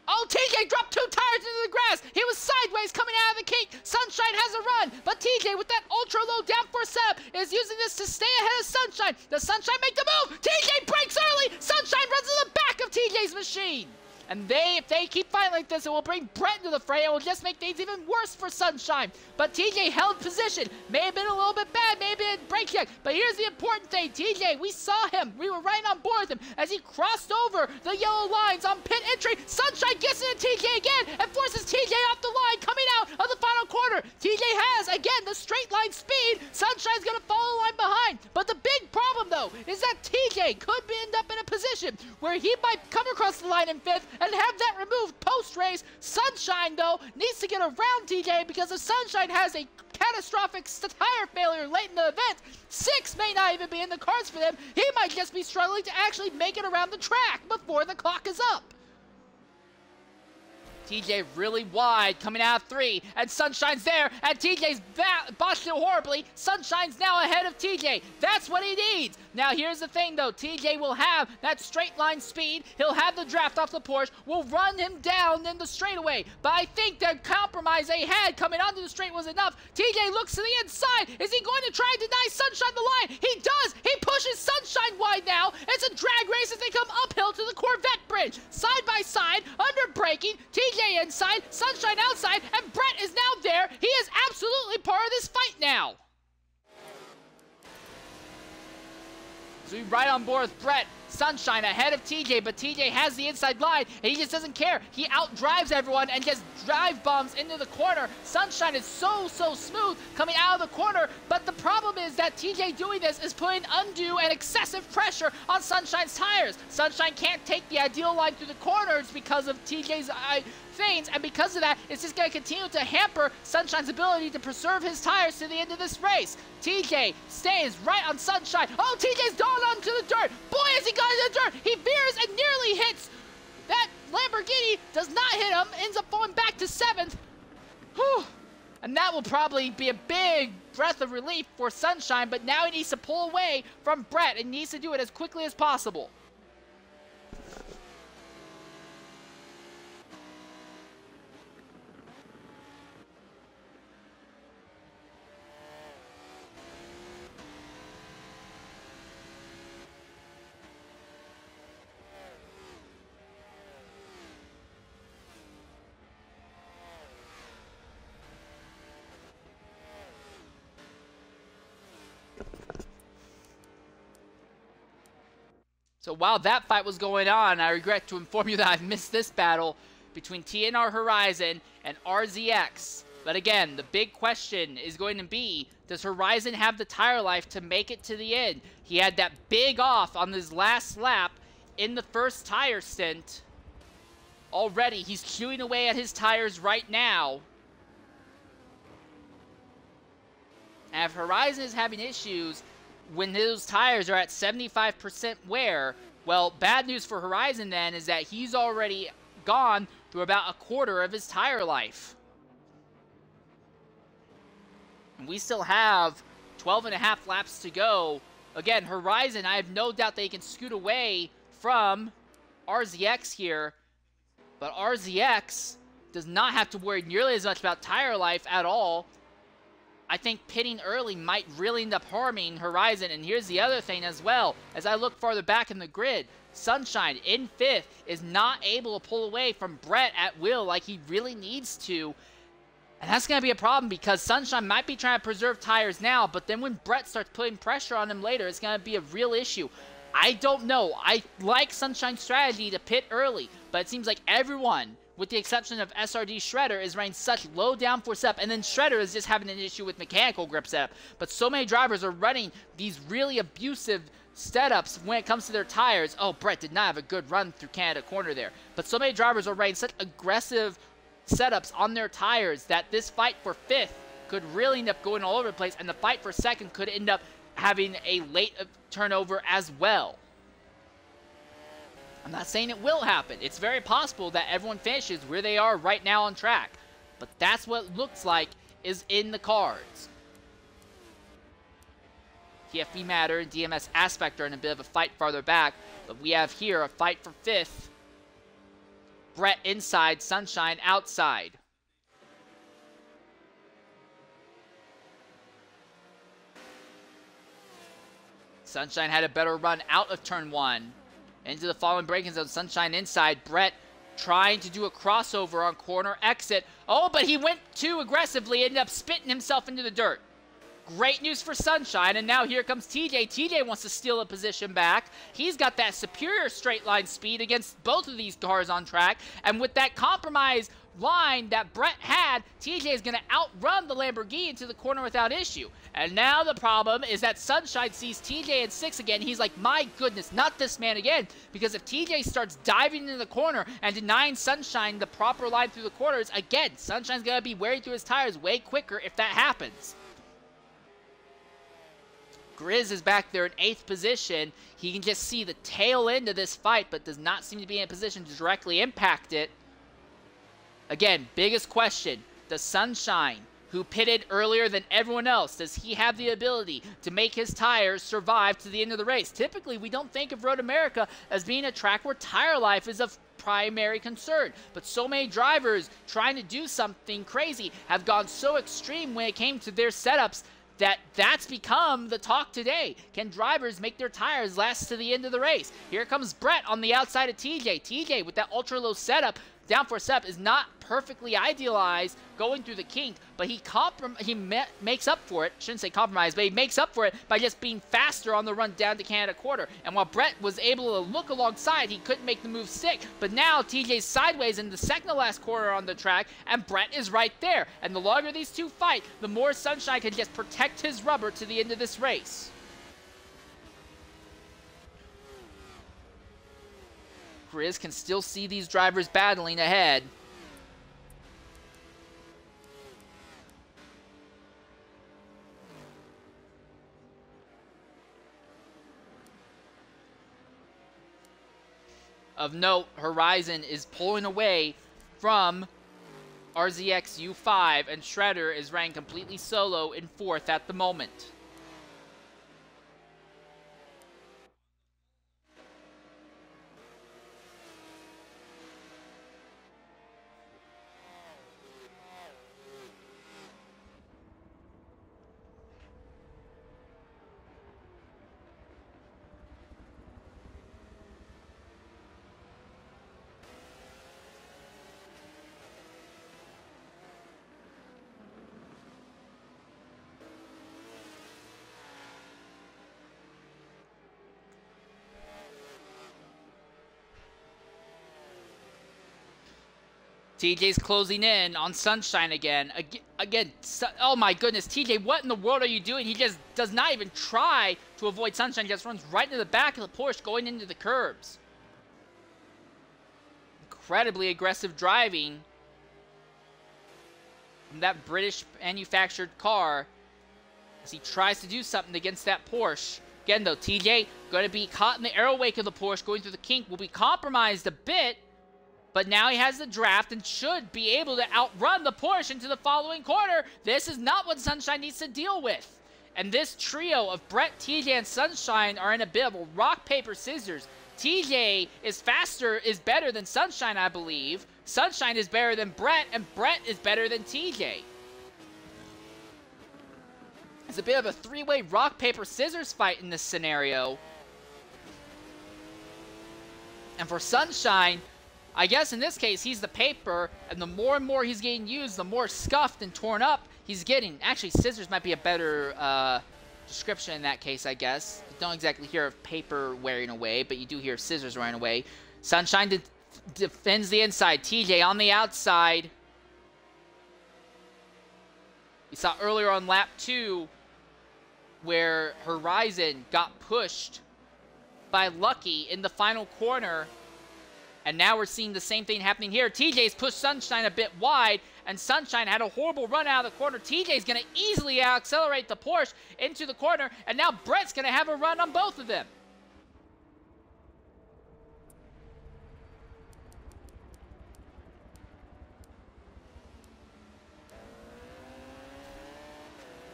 Oh, TJ dropped 2 tires into the grass. He was sideways coming out of the kink. Sunshine has a run, but TJ with that ultra low downforce setup is using this to stay ahead of Sunshine. Does Sunshine make the move? TJ breaks early. Sunshine runs to the back of TJ's machine. And if they keep fighting like this, it will bring Brett into the fray. It will just make things even worse for Sunshine. But TJ held position. May have been a little bit bad, maybe a brake check. But here's the important thing. TJ, we saw him. We were right on board with him as he crossed over the yellow lines on pit entry. Sunshine gets into TJ again and forces TJ off the line coming out of the final corner. TJ has, again, the straight line speed. Sunshine's going to follow the line behind. But the big problem, though, is that TJ could end up in a position where he might come across the line in 5th and have that removed post-race. Sunshine, though, needs to get around TJ because if Sunshine has a catastrophic tire failure late in the event, 6 may not even be in the cards for them. He might just be struggling to actually make it around the track before the clock is up. TJ really wide, coming out of 3, and Sunshine's there, and TJ's botched it horribly. Sunshine's now ahead of TJ. That's what he needs. Now, here's the thing, though. TJ will have that straight line speed. He'll have the draft off the Porsche. We'll run him down in the straightaway. But I think the compromise they had coming onto the straight was enough. TJ looks to the inside. Is he going to try and deny Sunshine the line? He does. He pushes Sunshine wide now. It's a drag race as they come uphill to the Corvette bridge. Side by side, under braking, TJ inside, Sunshine outside, and Brett is now there. He is absolutely part of this fight now. So we're right on board with Brett. Sunshine ahead of TJ, but TJ has the inside line, and he just doesn't care. He outdrives everyone and just drive bombs into the corner. Sunshine is so smooth coming out of the corner, but the problem is that TJ doing this is putting undue and excessive pressure on Sunshine's tires. Sunshine can't take the ideal line through the corners because of TJ's things, and because of that, it's just going to continue to hamper Sunshine's ability to preserve his tires to the end of this race. TJ stays right on Sunshine. Oh, TJ's gone onto the dirt. Boy, has he gone into the dirt. He veers and nearly hits. That Lamborghini does not hit him, ends up falling back to 7th. Whew. And that will probably be a big breath of relief for Sunshine, but now he needs to pull away from Brett and needs to do it as quickly as possible. So while that fight was going on, I regret to inform you that I've missed this battle between TNR Horizon and RZX. But again, the big question is going to be, does Horizon have the tire life to make it to the end? He had that big off on his last lap in the first tire stint. Already, he's chewing away at his tires right now. And if Horizon is having issues when those tires are at 75% wear, well, bad news for Horizon then is that he's already gone through about a quarter of his tire life. And we still have 12.5 laps to go. Again, Horizon, I have no doubt they can scoot away from RZX here, but RZX does not have to worry nearly as much about tire life at all. I think pitting early might really end up harming Horizon. And here's the other thing as well. As I look farther back in the grid, Sunshine in 5th is not able to pull away from Brett at will like he really needs to. And that's going to be a problem because Sunshine might be trying to preserve tires now, but then when Brett starts putting pressure on him later, it's going to be a real issue. I don't know. I like Sunshine's strategy to pit early, but it seems like everyone, with the exception of SRD Shredder, is running such low downforce setup, and then Shredder is just having an issue with mechanical grip setup. But so many drivers are running these really abusive setups when it comes to their tires. Oh, Brett did not have a good run through Canada Corner there. But so many drivers are running such aggressive setups on their tires that this fight for 5th could really end up going all over the place, and the fight for 2nd could end up having a late turnover as well. I'm not saying it will happen. It's very possible that everyone finishes where they are right now on track. But that's what it looks like is in the cards. TFB Matter and DMS Aspect are in a bit of a fight farther back. But we have here a fight for 5th. Brett inside, Sunshine outside. Sunshine had a better run out of turn 1. Into the following braking zone, Sunshine inside. Brett trying to do a crossover on corner exit. Oh, but he went too aggressively, ended up spitting himself into the dirt. Great news for Sunshine, and now here comes TJ. TJ wants to steal a position back. He's got that superior straight line speed against both of these cars on track, and with that compromise line that Brett had, TJ is going to outrun the Lamborghini into the corner without issue. And now the problem is that Sunshine sees TJ in 6 again. He's like, my goodness, not this man again. Because if TJ starts diving into the corner and denying Sunshine the proper line through the corners, again, Sunshine's going to be wearing through his tires way quicker if that happens. Grizz is back there in 8th position. He can just see the tail end of this fight, but does not seem to be in a position to directly impact it. Again, biggest question, does Sunshine, who pitted earlier than everyone else, does he have the ability to make his tires survive to the end of the race? Typically, we don't think of Road America as being a track where tire life is of primary concern. But so many drivers trying to do something crazy have gone so extreme when it came to their setups that's become the talk today. Can drivers make their tires last to the end of the race? Here comes Brett on the outside of TJ. TJ with that ultra low setup, downforce setup, is not perfectly idealized going through the kink, but he makes up for it. Shouldn't say compromise, but he makes up for it by just being faster on the run down to Canada Quarter. And while Brett was able to look alongside, he couldn't make the move stick. But now TJ's sideways in the second to last corner on the track, and Brett is right there. And the longer these two fight, the more Sunshine can just protect his rubber to the end of this race. Grizz can still see these drivers battling ahead. Of note, Horizon is pulling away from RZX U5, and Shredder is running completely solo in 4th at the moment. TJ's closing in on Sunshine again. Oh my goodness, TJ, what in the world are you doing? He just does not even try to avoid Sunshine. He just runs right into the back of the Porsche going into the curbs. Incredibly aggressive driving from that British manufactured car as he tries to do something against that Porsche. Again though, TJ going to be caught in the aero wake of the Porsche going through the kink, will be compromised a bit. But now he has the draft and should be able to outrun the Porsche into the following corner. This is not what Sunshine needs to deal with. And this trio of Brett, TJ, and Sunshine are in a bit of a rock, paper, scissors. TJ is faster, is better than Sunshine, I believe. Sunshine is better than Brett, and Brett is better than TJ. It's a bit of a three-way rock, paper, scissors fight in this scenario. And for Sunshine, I guess in this case, he's the paper, and the more and more he's getting used, the more scuffed and torn up he's getting. Actually, scissors might be a better description in that case, I guess. You don't exactly hear of paper wearing away, but you do hear scissors wearing away. Sunshine defends the inside. TJ on the outside. We saw earlier on lap 2 where Horizon got pushed by Lucky in the final corner. And now we're seeing the same thing happening here. TJ's pushed Sunshine a bit wide, and Sunshine had a horrible run out of the corner. TJ's going to easily accelerate the Porsche into the corner, and now Brett's going to have a run on both of them.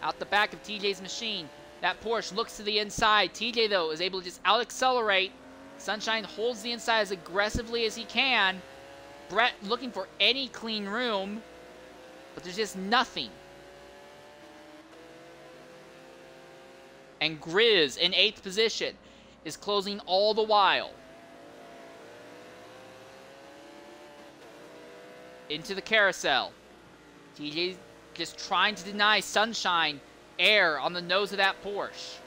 Out the back of TJ's machine, that Porsche looks to the inside. TJ, though, is able to just out-accelerate. Sunshine holds the inside as aggressively as he can. Brett looking for any clean room, but there's just nothing. And Grizz in 8th position is closing all the while. Into the carousel. TJ just trying to deny Sunshine air on the nose of that Porsche.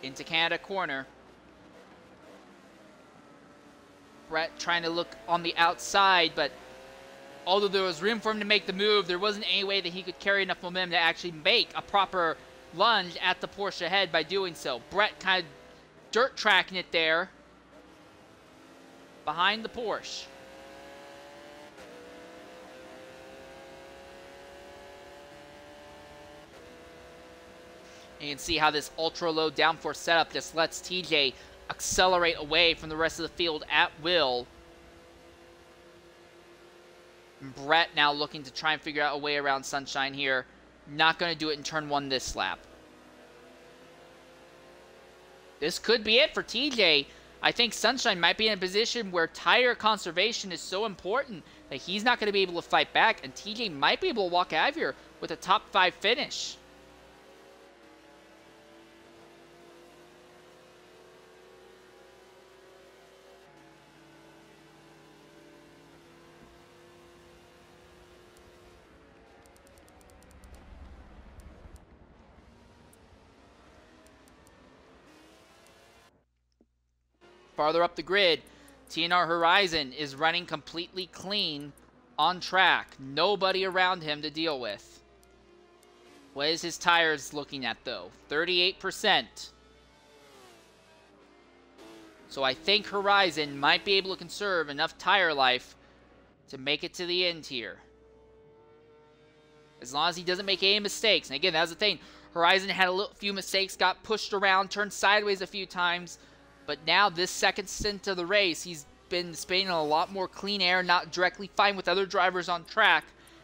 Into Canada corner. Brett trying to look on the outside, but although there was room for him to make the move, there wasn't any way that he could carry enough momentum to actually make a proper lunge at the Porsche ahead by doing so. Brett kind of dirt tracking it there behind the Porsche. And you can see how this ultra-low downforce setup just lets TJ accelerate away from the rest of the field at will. And Brett now looking to try and figure out a way around Sunshine here. Not going to do it in turn 1 this lap. This could be it for TJ. I think Sunshine might be in a position where tire conservation is so important that he's not going to be able to fight back, and TJ might be able to walk out of here with a top 5 finish. Farther up the grid, TNR Horizon is running completely clean on track. Nobody around him to deal with. What is his tires looking at, though? 38%. So I think Horizon might be able to conserve enough tire life to make it to the end here. As long as he doesn't make any mistakes. And again, that's the thing. Horizon had a few mistakes, got pushed around, turned sideways a few times. But now this second stint of the race, he's been spinning a lot more clean air, not directly fighting with other drivers on track.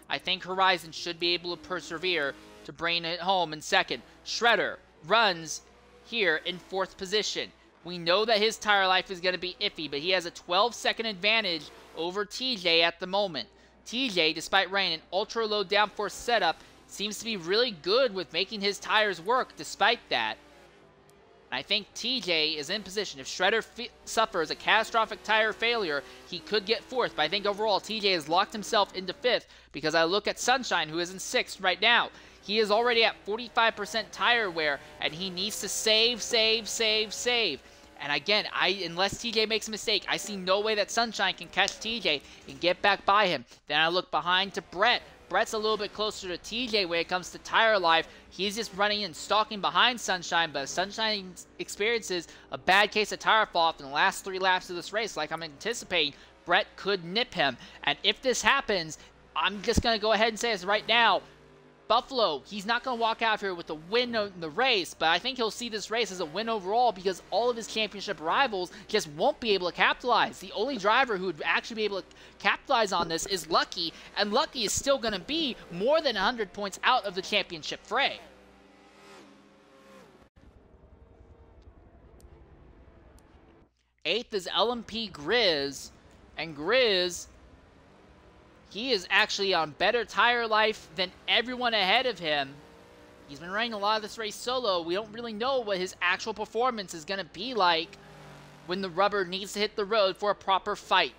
I think Horizon should be able to persevere to bring it home in second. Shredder runs here in 4th position. We know that his tire life is going to be iffy, but he has a 12-second advantage over TJ at the moment. TJ, despite running an ultra-low downforce setup, seems to be really good with making his tires work despite that. I think TJ is in position. If Shredder suffers a catastrophic tire failure, he could get 4th. But I think overall, TJ has locked himself into 5th because I look at Sunshine, who is in 6th right now. He is already at 45% tire wear, and he needs to save. And again, unless TJ makes a mistake, I see no way that Sunshine can catch TJ and get back by him. Then I look behind to Brett. Brett's a little bit closer to TJ when it comes to tire life. He's just running and stalking behind Sunshine, but if Sunshine experiences a bad case of tire fall off in the last 3 laps of this race, like I'm anticipating, Brett could nip him. And if this happens, I'm just going to go ahead and say this right now. Buffalo, he's not going to walk out here with a win in the race, but I think he'll see this race as a win overall because all of his championship rivals just won't be able to capitalize. The only driver who would actually be able to capitalize on this is Lucky, and Lucky is still going to be more than 100 points out of the championship fray. Eighth is LMP Grizz, and Grizz, he is actually on better tire life than everyone ahead of him. He's been running a lot of this race solo. We don't really know what his actual performance is going to be like when the rubber needs to hit the road for a proper fight.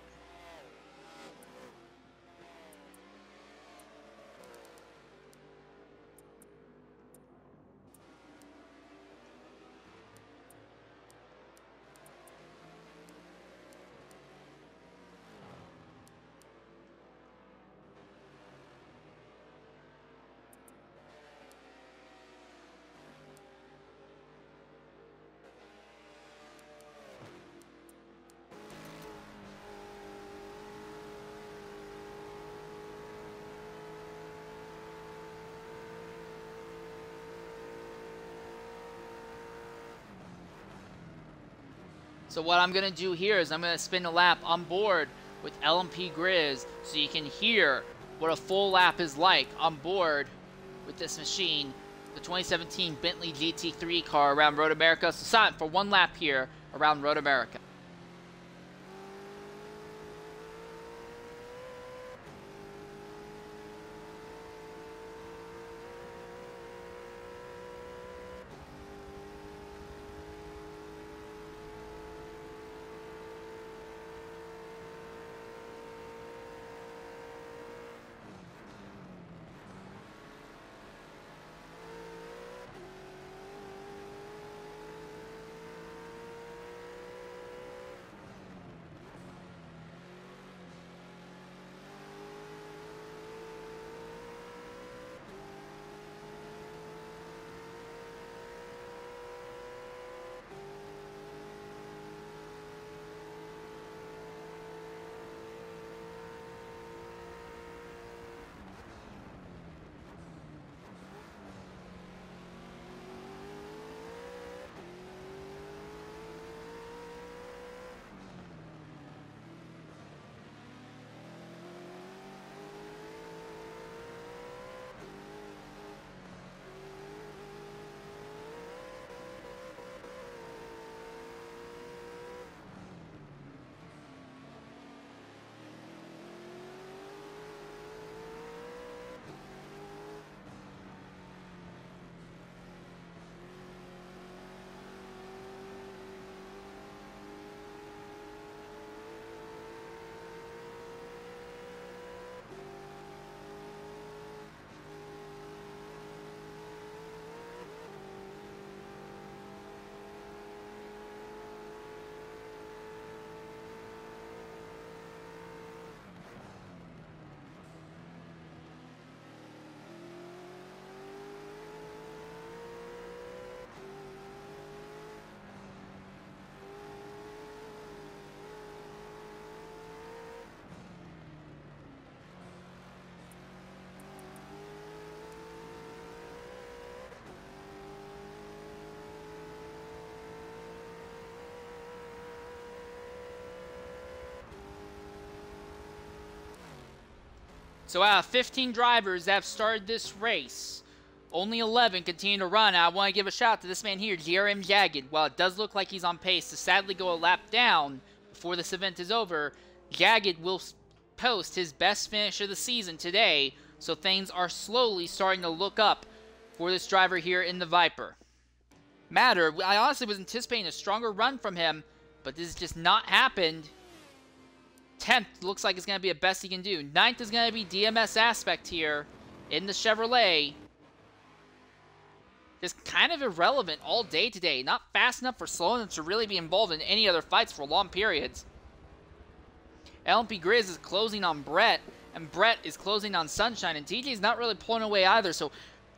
So what I'm going to do here is I'm going to spin a lap on board with LMP Grizz so you can hear what a full lap is like on board with this machine, the 2017 Bentley GT3 car around Road America. So sign for 1 lap here around Road America. So out of 15 drivers that have started this race, only 11 continue to run. I want to give a shout out to this man here, GRM Jagged. While it does look like he's on pace to sadly go a lap down before this event is over, Jagged will post his best finish of the season today, so things are slowly starting to look up for this driver here in the Viper. matter. I honestly was anticipating a stronger run from him, but this has just not happened. 10th looks like it's going to be the best he can do. 9th is going to be DMS Aspect here in the Chevrolet. Just kind of irrelevant all day today. Not fast enough for slow enough to really be involved in any other fights for long periods. LMP Grizz is closing on Brett, and Brett is closing on Sunshine, and TJ's not really pulling away either. So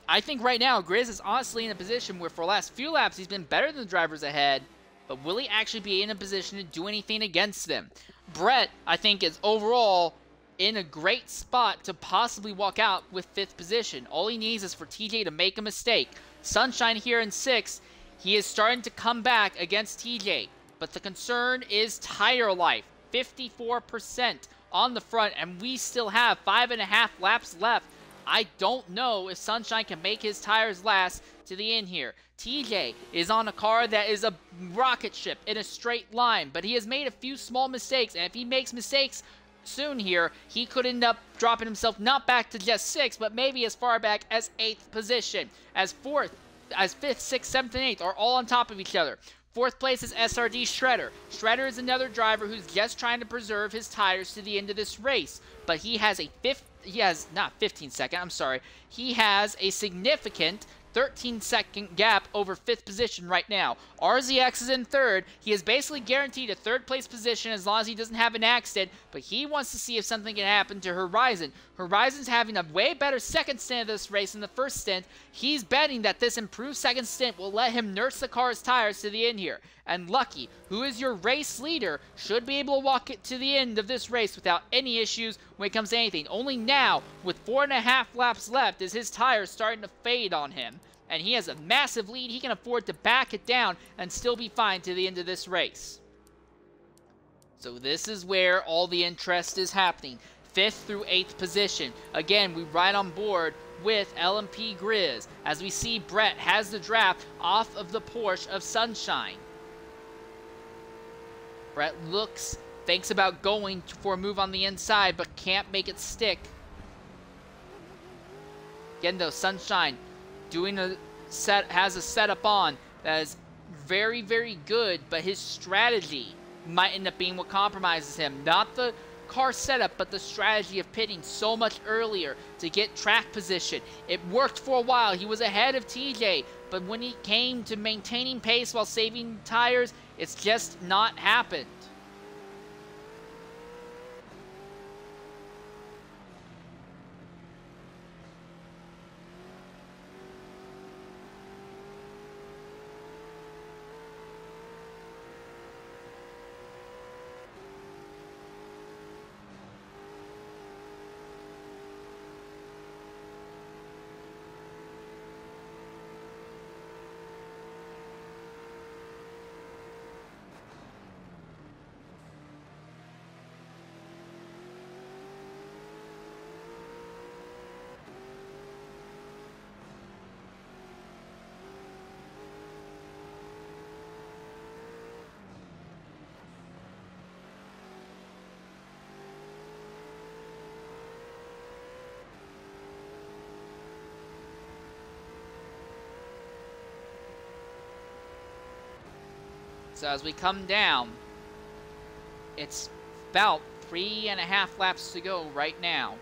I think right now Grizz is honestly in a position where for the last few laps he's been better than the drivers ahead, but will he actually be in a position to do anything against them? Brett, I think, is overall in a great spot to possibly walk out with 5th position. All he needs is for TJ to make a mistake. Sunshine here in 6th. He is starting to come back against TJ, but the concern is tire life. 54% on the front, and we still have 5.5 laps left. I don't know if Sunshine can make his tires last to the end here. TJ is on a car that is a rocket ship in a straight line, but he has made a few small mistakes, and if he makes mistakes soon here, he could end up dropping himself not back to just 6th, but maybe as far back as 8th position, as 4th, as 5th, 6th, 7th, and 8th are all on top of each other. 4th place is SRD Shredder. Shredder is another driver who's just trying to preserve his tires to the end of this race, but he has a he has a significant 13-second gap over 5th position right now. RZX is in 3rd. He is basically guaranteed a 3rd place position as long as he doesn't have an accident, but he wants to see if something can happen to Horizon. Horizon's having a way better second stint of this race than the first stint. He's betting that this improved second stint will let him nurse the car's tires to the end here. And Lucky, who is your race leader, should be able to walk it to the end of this race without any issues when it comes to anything. Only now, with 4.5 laps left, is his tires starting to fade on him. And he has a massive lead. He can afford to back it down and still be fine to the end of this race. So this is where all the interest is happening. 5th through 8th position. Again, we ride on board with LMP Grizz as we see Brett has the draft off of the Porsche of Sunshine. Brett thinks about going for a move on the inside, but can't make it stick. Again, though, Sunshine has a setup on that is very, very good, but his strategy might end up being what compromises him. Not the car setup, but the strategy of pitting so much earlier to get track position. It worked for a while. He was ahead of TJ, but when it came to maintaining pace while saving tires, it's just not happened. So as we come down, it's about 3.5 laps to go right now.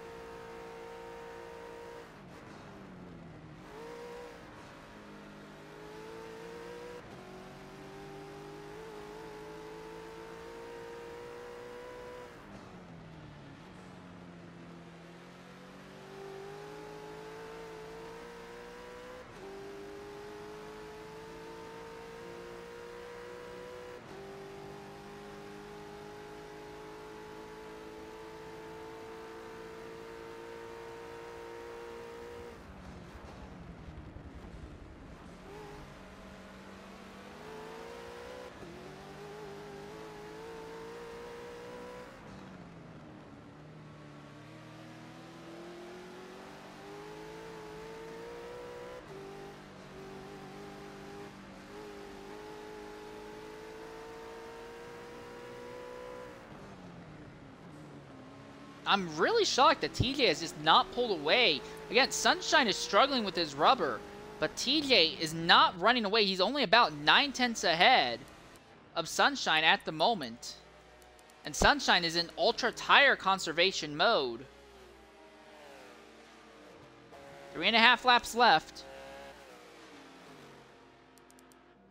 I'm really shocked that TJ has just not pulled away. Again, Sunshine is struggling with his rubber. But TJ is not running away. He's only about 9/10 ahead of Sunshine at the moment. And Sunshine is in ultra tire conservation mode. 3.5 laps left.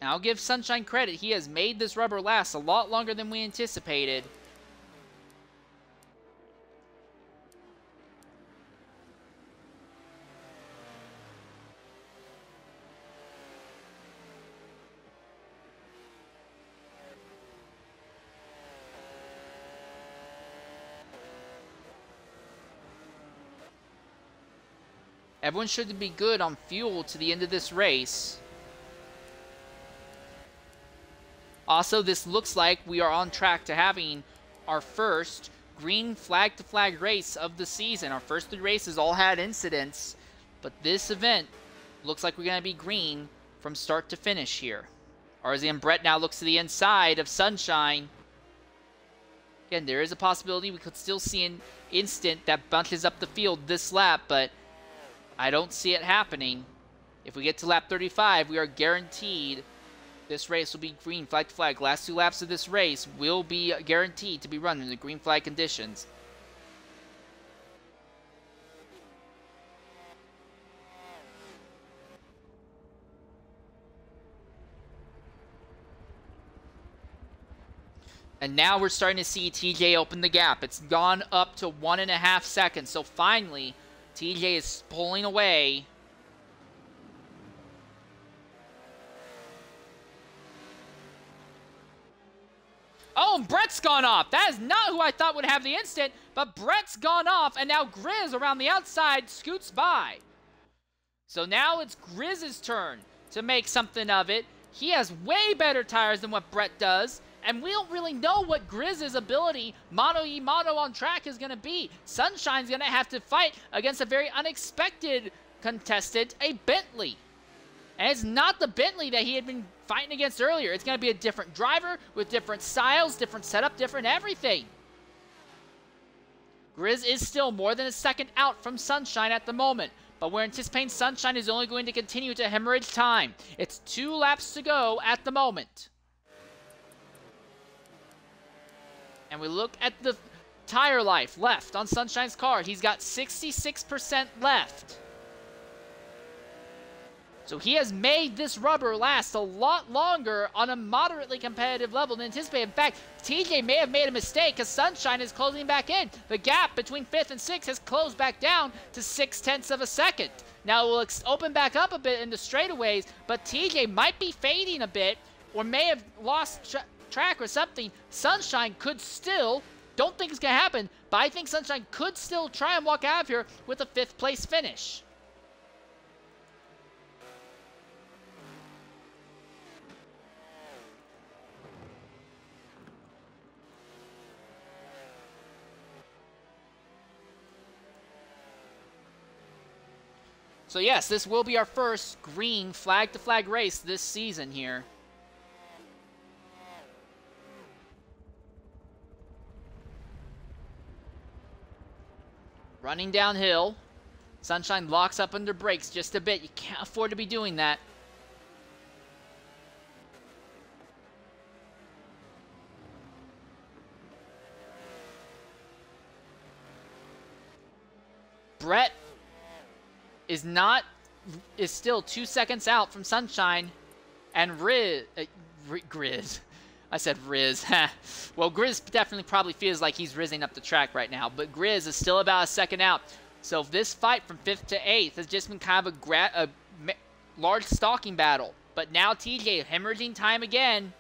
Now I'll give Sunshine credit. He has made this rubber last a lot longer than we anticipated. Everyone should be good on fuel to the end of this race. Also, this looks like we are on track to having our first green flag-to-flag race of the season. Our first 3 races all had incidents, but this event looks like we're going to be green from start to finish here. RZM Brett now looks to the inside of Sunshine. Again, there is a possibility we could still see an instant that bunches up the field this lap, but I don't see it happening. If we get to lap 35, we are guaranteed this race will be green flag to flag. Last 2 laps of this race will be guaranteed to be run in the green flag conditions. And now we're starting to see TJ open the gap. It's gone up to 1.5 seconds. So finally, TJ is pulling away. Oh, and Brett's gone off. That is not who I thought would have the instant, but Brett's gone off, and now Grizz around the outside scoots by. So now it's Grizz's turn to make something of it. He has way better tires than what Brett does, and we don't really know what Grizz's ability, moto on track, is going to be. Sunshine's going to have to fight against a very unexpected contestant, a Bentley. And it's not the Bentley that he had been fighting against earlier. It's going to be a different driver with different styles, different setup, different everything. Grizz is still more than a second out from Sunshine at the moment, but we're anticipating Sunshine is only going to continue to hemorrhage time. It's 2 laps to go at the moment. And we look at the tire life left on Sunshine's car. He's got 66% left. So he has made this rubber last a lot longer on a moderately competitive level than anticipated. In fact, TJ may have made a mistake because Sunshine is closing back in. The gap between 5th and 6th has closed back down to 0.6 of a second. Now it will open back up a bit in the straightaways, but TJ might be fading a bit or may have lost track or something. Sunshine could still, don't think it's going to happen, but I think Sunshine could still try and walk out of here with a 5th place finish. So yes, this will be our first green flag-to-flag race this season here. Running downhill. Sunshine locks up under brakes just a bit. You can't afford to be doing that. Brett is still 2 seconds out from Sunshine, and Grizz. I said Riz. Well, Grizz definitely probably feels like he's rizzing up the track right now, but Grizz is still about a second out. So this fight from 5th to 8th has just been kind of a large stalking battle. But now TJ hemorrhaging time again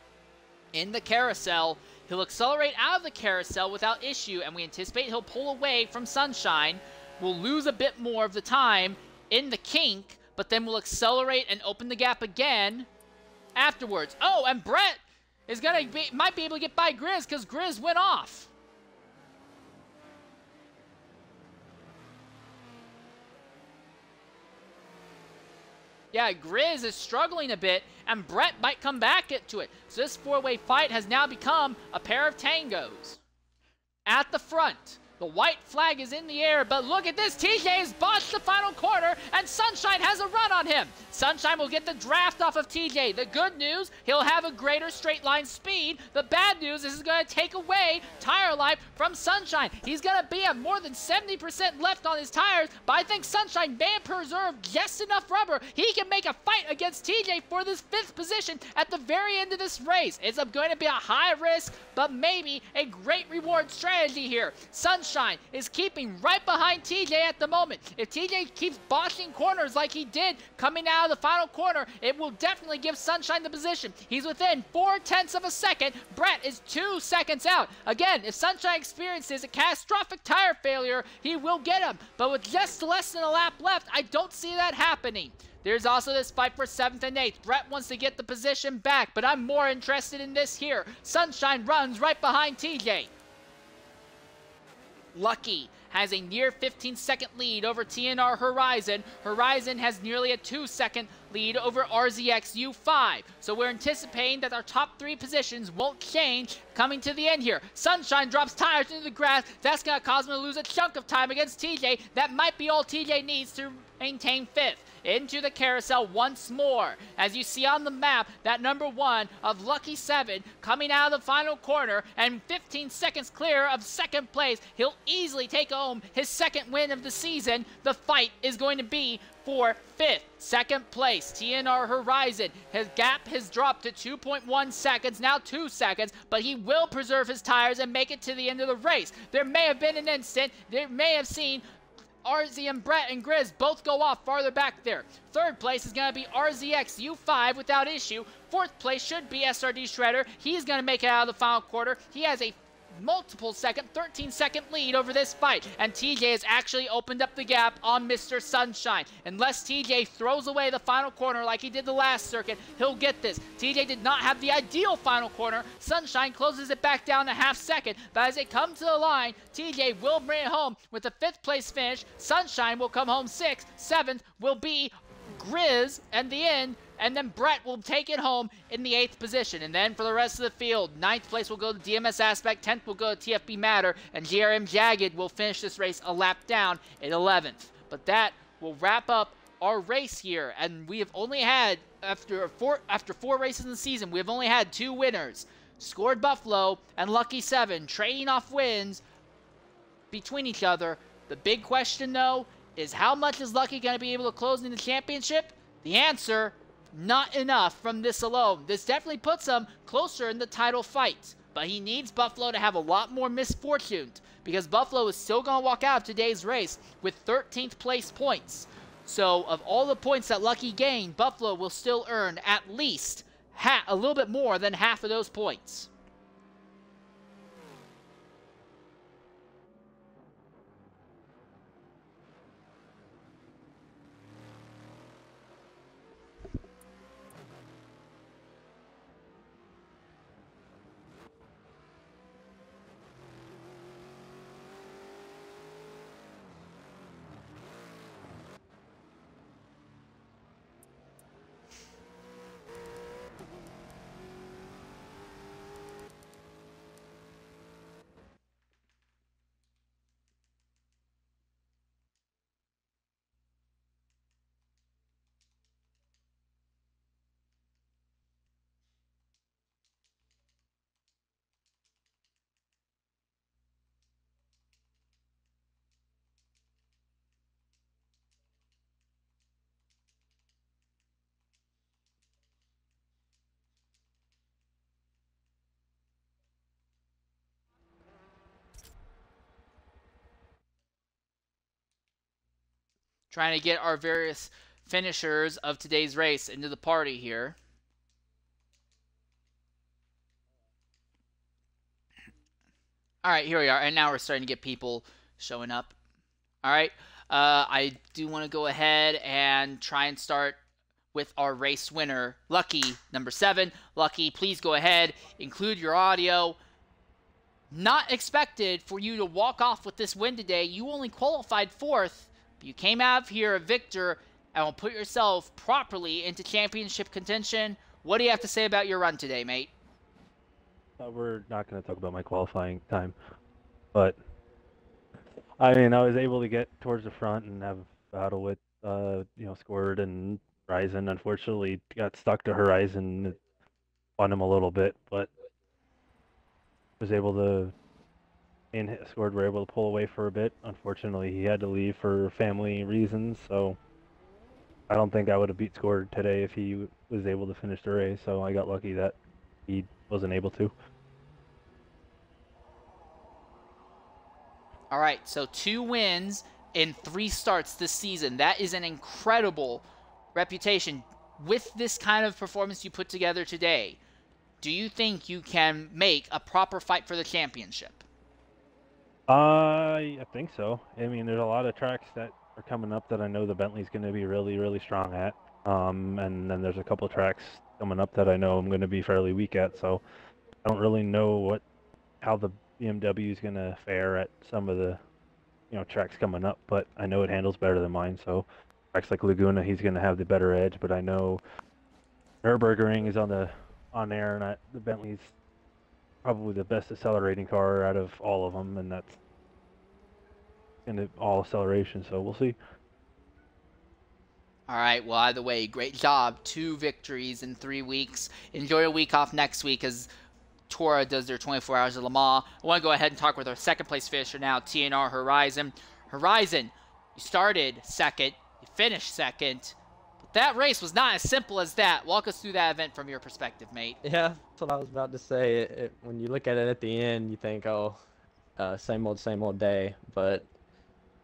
in the carousel. He'll accelerate out of the carousel without issue, and we anticipate he'll pull away from Sunshine. We'll lose a bit more of the time in the kink, but then we'll accelerate and open the gap again afterwards. Oh, and Brett is might be able to get by Grizz because Grizz went off. Yeah, Grizz is struggling a bit, and Brett might come back to it. So this 4-way fight has now become a pair of tangos. At the front, The white flag is in the air, but look at this. TJ has botched the final corner, and Sunshine has a run on him. Sunshine will get the draft off of TJ. The good news, he'll have a greater straight line speed. The bad news, this is going to take away tire life from Sunshine. He's going to be at more than 70% left on his tires, but I think Sunshine may preserve just enough rubber. He can make a fight against TJ for this 5th position at the very end of this race. It's going to be a high risk, but maybe a great reward strategy here. Sunshine is keeping right behind TJ at the moment. If TJ keeps botching corners like he did coming out of the final corner, it will definitely give Sunshine the position. He's within 0.4 of a second. Brett is 2 seconds out. Again, if Sunshine experiences a catastrophic tire failure, he will get him. But with just less than a lap left, I don't see that happening. There's also this fight for 7th and 8th. Brett wants to get the position back, but I'm more interested in this here. Sunshine runs right behind TJ. Lucky has a near 15-second lead over TNR Horizon. Horizon has nearly a 2-second lead over RZX U5. So we're anticipating that our top 3 positions won't change coming to the end here. Sunshine drops tires into the grass. That's going to cause him to lose a chunk of time against TJ. That might be all TJ needs to maintain 5th. Into the carousel once more. As you see on the map, that number 1 of LuckyVII coming out of the final corner and 15 seconds clear of 2nd place. He'll easily take home his 2nd win of the season. The fight is going to be for 5th. 2nd place, TNR Horizon. His gap has dropped to 2.1 seconds, now 2 seconds, but he will preserve his tires and make it to the end of the race. There may have been an instant, there may have seen RZM Brett and Grizz both go off farther back there. 3rd place is going to be RZX U5 without issue. 4th place should be SRD Shredder. He's going to make it out of the final quarter. He has a multiple second, 13-second lead over this fight. And TJ has actually opened up the gap on Mr. Sunshine. Unless TJ throws away the final corner like he did the last circuit, he'll get this. TJ did not have the ideal final corner. Sunshine closes it back down a half second. But as it comes to the line, TJ will bring it home with a 5th place finish. Sunshine will come home 6th. 7th will be Grizz and the end. And then Brett will take it home in the 8th position. And then for the rest of the field, 9th place will go to DMS Aspect, 10th will go to TFB Matter, and GRM Jagged will finish this race a lap down in 11th. But that will wrap up our race here. And we have only had, after four races in the season, we have only had 2 winners. Scored Buffalo and LuckyVII trading off wins between each other. The big question, though, is how much is Lucky going to be able to close in the championship? The answer, not enough from this alone. This definitely puts him closer in the title fight. But he needs Buffalo to have a lot more misfortune, because Buffalo is still going to walk out of today's race with 13th place points. So of all the points that Lucky gained, Buffalo will still earn at least a little bit more than half of those points. Trying to get our various finishers of today's race into the party here. All right, here we are. And now we're starting to get people showing up. All right. I do want to go ahead and try and start with our race winner, Lucky, number 7. Lucky, please go ahead, include your audio. Not expected for you to walk off with this win today. You only qualified 4th. You came out of here a victor and will put yourself properly into championship contention. What do you have to say about your run today, mate? We're not going to talk about my qualifying time, but I mean, I was able to get towards the front and have a battle with, Squirt and Horizon. Unfortunately, got stuck to Horizon. It spun him a little bit, but was able to, and Squirt were able to pull away for a bit. Unfortunately, he had to leave for family reasons, so I don't think I would have beat Squirt today if he was able to finish the race. So I got lucky that he wasn't able to. All right, so 2 wins in 3 starts this season. That is an incredible reputation. With this kind of performance you put together today, do you think you can make a proper fight for the championship? I think so. I mean, there's a lot of tracks that are coming up that I know the Bentley's going to be really, really strong at. And then there's a couple of tracks coming up that I know I'm going to be fairly weak at. So I don't really know how the BMW is going to fare at some of the, tracks coming up. But I know it handles better than mine. So tracks like Laguna, he's going to have the better edge. But I know Nürburgring is on there, and the Bentley's probably the best accelerating car out of all of them, and that's into all acceleration, so we'll see. All right, well, either way, great job. 2 victories in 3 weeks. Enjoy a week off next week as Tora does their 24 Hours of Le Mans. I want to go ahead and talk with our second-place finisher now, TNR Horizon. Horizon, you started second, you finished second, but that race was not as simple as that. Walk us through that event from your perspective, mate. Yeah, that's what I was about to say. When you look at it at the end, you think, oh, same old day. But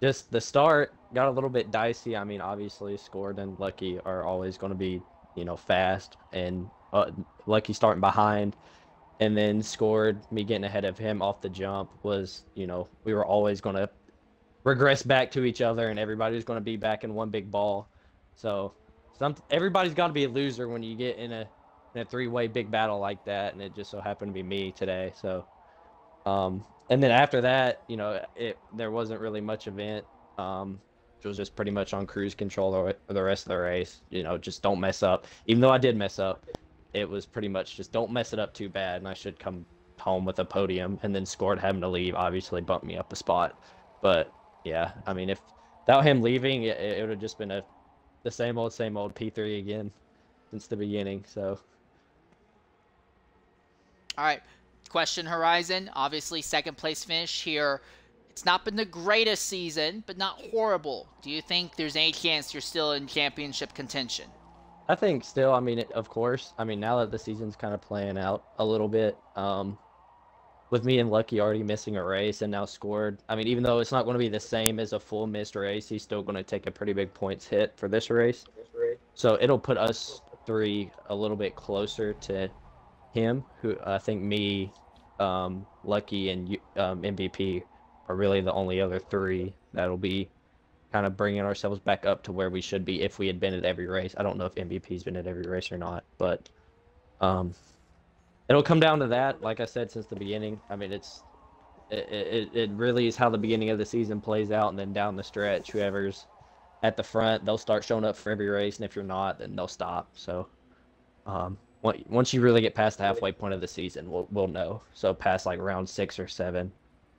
just the start got a little bit dicey. I mean, obviously, Scored and Lucky are always going to be, fast. And Lucky starting behind and then Scored, me getting ahead of him off the jump was, we were always going to regress back to each other and everybody was going to be back in one big ball. So everybody's got to be a loser when you get in a 3-way big battle like that, and it just so happened to be me today. So, and then after that, there wasn't really much event. It was just pretty much on cruise control the rest of the race. Just don't mess up. Even though I did mess up, it was pretty much just don't mess it up too bad, and I should come home with a podium. And then Scored having to leave obviously bumped me up a spot. But yeah, I mean, without him leaving, it would have just been the same old P3 again since the beginning. So. All right, question Horizon. Obviously, second place finish here. It's not been the greatest season, but not horrible. Do you think there's any chance you're still in championship contention? I think still, I mean, of course. I mean, now that the season's kind of playing out a little bit, with me and Lucky already missing a race and now Scored. I mean, even though it's not going to be the same as a full missed race, he's still going to take a pretty big points hit for this race. So it'll put us 3 a little bit closer to him, who I think me, Lucky, and MVP are really the only other 3 that'll be kind of bringing ourselves back up to where we should be if we had been at every race. I don't know if MVP's been at every race or not, but it'll come down to that. Like I said since the beginning, I mean, it really is how the beginning of the season plays out, and then down the stretch, whoever's at the front, they'll start showing up for every race, and if you're not, then they'll stop. So once you really get past the halfway point of the season, we'll know. So past like round 6 or 7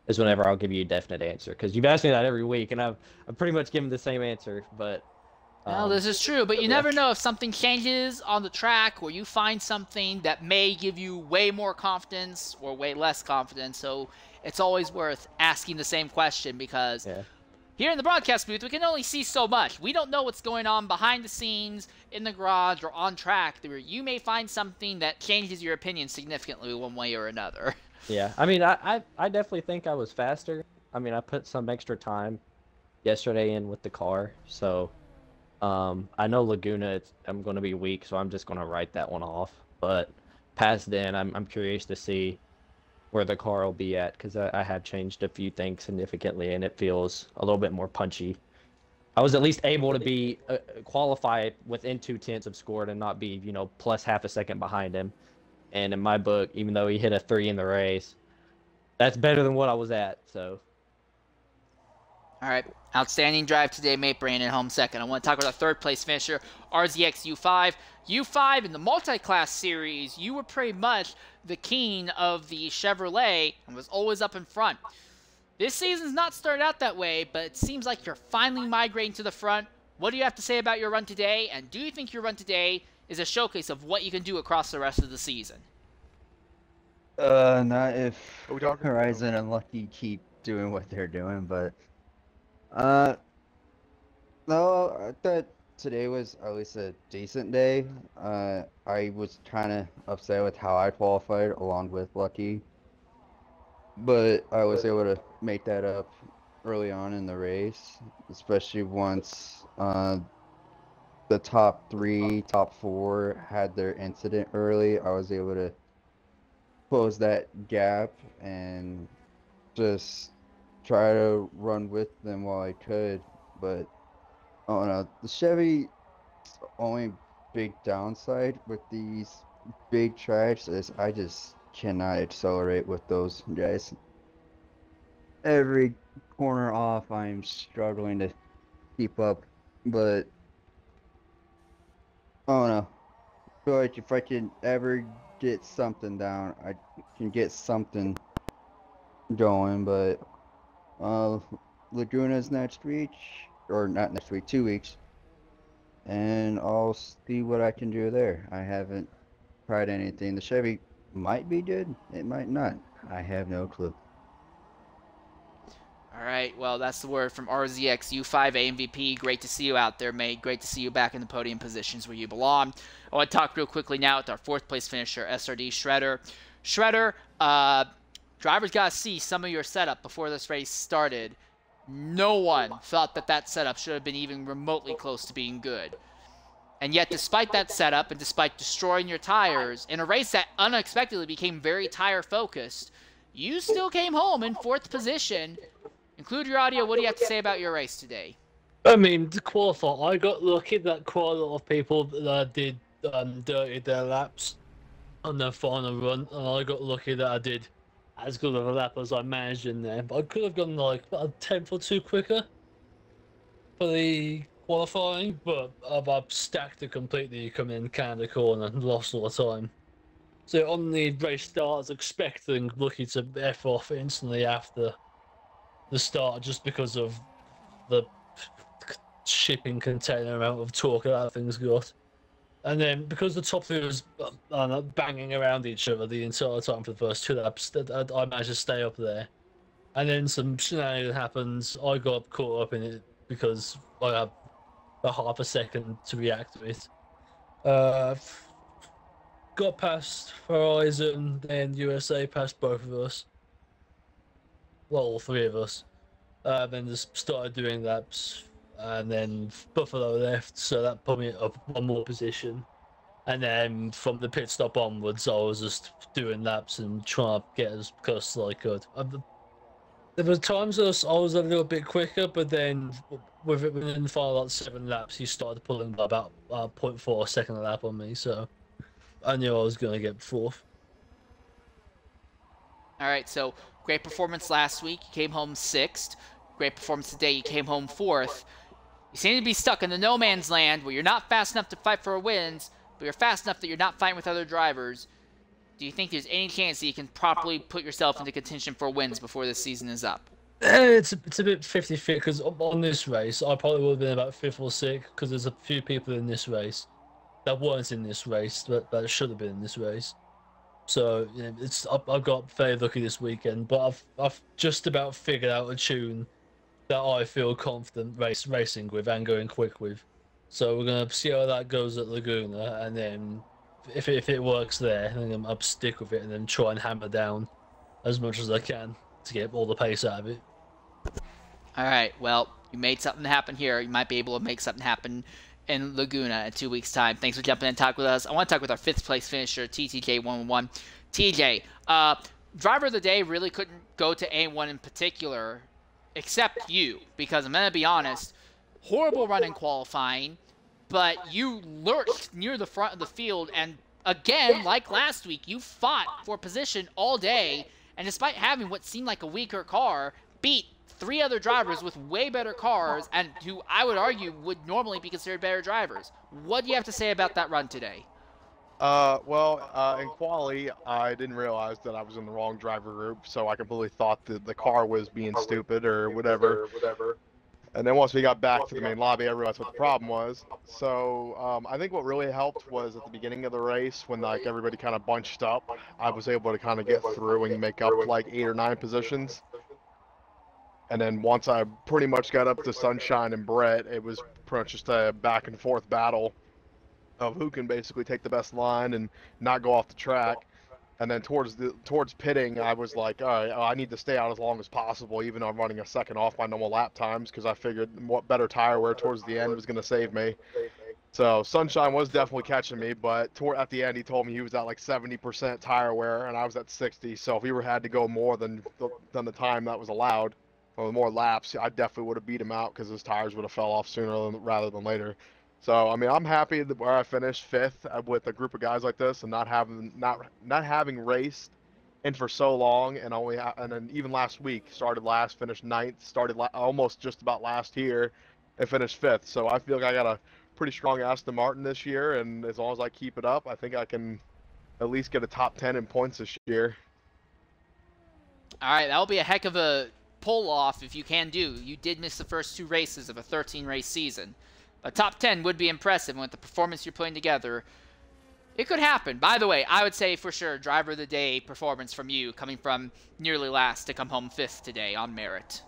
is whenever I'll give you a definite answer, because you've asked me that every week, and I've pretty much given the same answer. But well, this is true, but you never know if something changes on the track or you find something that may give you way more confidence or way less confidence. So it's always worth asking the same question, because here in the broadcast booth, we can only see so much. We don't know what's going on behind the scenes, in the garage, or on track, where you may find something that changes your opinion significantly one way or another. Yeah, I mean, I definitely think I was faster. I mean, I put some extra time yesterday in with the car, so I know Laguna, I'm going to be weak, so I'm just going to write that one off. But past then, I'm curious to see where the car will be at, because I have changed a few things significantly, and it feels a little bit more punchy. I was at least able to be qualified within 2/10 of Scored and not be, plus half a second behind him. And in my book, even though he hit a 3 in the race, that's better than what I was at. So. All right, outstanding drive today, mate. Brandon home second. I want to talk about our third place finisher, RZX U5. U5 in the multi-class series, you were pretty much the king of the Chevrolet and was always up in front. This season's not started out that way, but it seems like you're finally migrating to the front. What do you have to say about your run today, and do you think your run today is a showcase of what you can do across the rest of the season? Not if Are we talking Horizon and Lucky keep doing what they're doing, but no, I thought today was at least a decent day. I was kind of upset with how I qualified along with Lucky, but I was able to make that up early on in the race, especially once the top 3, top 4 had their incident early. I was able to close that gap and just try to run with them while I could. But oh no, the Chevy's only big downside with these big tracks is I just cannot accelerate with those guys. Every corner off, I'm struggling to keep up, but oh no, I feel like if I can ever get something down, I can get something going. But Laguna's next week, or not next week, 2 weeks, and I'll see what I can do there. I haven't tried anything. The Chevy might be good, it might not. I have no clue. All right, well, that's the word from RZX U5AMVP. Great to see you out there, mate. Great to see you back in the podium positions where you belong. I want to talk real quickly now with our 4th place finisher, SRD Shredder. Shredder, drivers got to see some of your setup before this race started. No one thought that setup should have been even remotely close to being good. And yet, despite that setup and despite destroying your tires in a race that unexpectedly became very tire-focused, you still came home in 4th position. Include your audio. What do you have to say about your race today? I mean, to qualify, I got lucky that quite a lot of people that did dirty their laps on their final run, and I got lucky that I did as good of a lap as I managed in there. But I could have gone like a 10th or 2 quicker for the qualifying, but I've stacked it completely coming in Canada corner and lost all the time. So on the race start, I was expecting Lucky to F off instantly after the start just because of the shipping container amount of torque that thing's got. And then because the top 3 was banging around each other the entire time for the first 2 laps, I managed to stay up there. And then some shenanigans happens. I got caught up in it because I had a half a second to react to it. Got past Horizon, then USA past both of us. Well, all 3 of us. Then just started doing laps, and then Buffalo left, so that put me up 1 more position. And then from the pit stop onwards, I was just doing laps and trying to get as close as I could. There were times I was a little bit quicker, but then within the final like 7 laps, he started pulling about 0.4 second a lap on me, so I knew I was going to get 4th. All right, so great performance last week. You came home 6th. Great performance today. You came home 4th. You seem to be stuck in the no man's land where you're not fast enough to fight for wins, but you're fast enough that you're not fighting with other drivers. Do you think there's any chance that you can properly put yourself into contention for wins before this season is up? It's a bit 50-50 because on this race, I probably would have been about 5th or 6th because there's a few people in this race that weren't in this race that should have been in this race. So yeah, I've got very lucky this weekend, but I've just about figured out a tune that I feel confident racing with and going quick with. So we're gonna see how that goes at Laguna, and then if it works there, then I'll stick with it and then try and hammer down as much as I can to get all the pace out of it. All right, well, you made something happen here. You might be able to make something happen in Laguna in 2 weeks' time. Thanks for jumping in and talking with us. I want to talk with our 5th place finisher, TTJ111. TJ, driver of the day really couldn't go to anyone in particular except you, because I'm going to be honest, horrible run in qualifying, but you lurched near the front of the field, and again, like last week, you fought for position all day, and despite having what seemed like a weaker car, beat 3 other drivers with way better cars, and who I would argue would normally be considered better drivers. What do you have to say about that run today? In quali, I didn't realize that I was in the wrong driver group, so I completely thought that the car was being stupid or whatever. And then once we got back to the main lobby, I realized what the problem was. So I think what really helped was at the beginning of the race when like everybody kind of bunched up, I was able to kind of get through and make up like 8 or 9 positions. And then once I pretty much got up to Sunshine and Brett, it was pretty much just a back and forth battle of who can basically take the best line and not go off the track. And then towards pitting, I was like, all right, I need to stay out as long as possible, even though I'm running a second off my normal lap times, because I figured what better tire wear towards the end was going to save me. So Sunshine was definitely catching me, but at the end he told me he was at like 70% tire wear, and I was at 60. So if we had to go more than the time that was allowed, or more laps, I definitely would have beat him out because his tires would have fell off sooner rather than later. So I mean, I'm happy that where I finished fifth with a group of guys like this, and not having raced in for so long, and and then even last week started last, finished ninth, almost just about last here, and finished fifth. So I feel like I got a pretty strong Aston Martin this year, and as long as I keep it up, I think I can at least get a top 10 in points this year. All right, that'll be a heck of a pull-off if you can do. You did miss the first 2 races of a 13-race season. A top 10 would be impressive with the performance you're putting together. It could happen. By the way, I would say for sure driver of the day performance from you, coming from nearly last to come home 5th today on merit.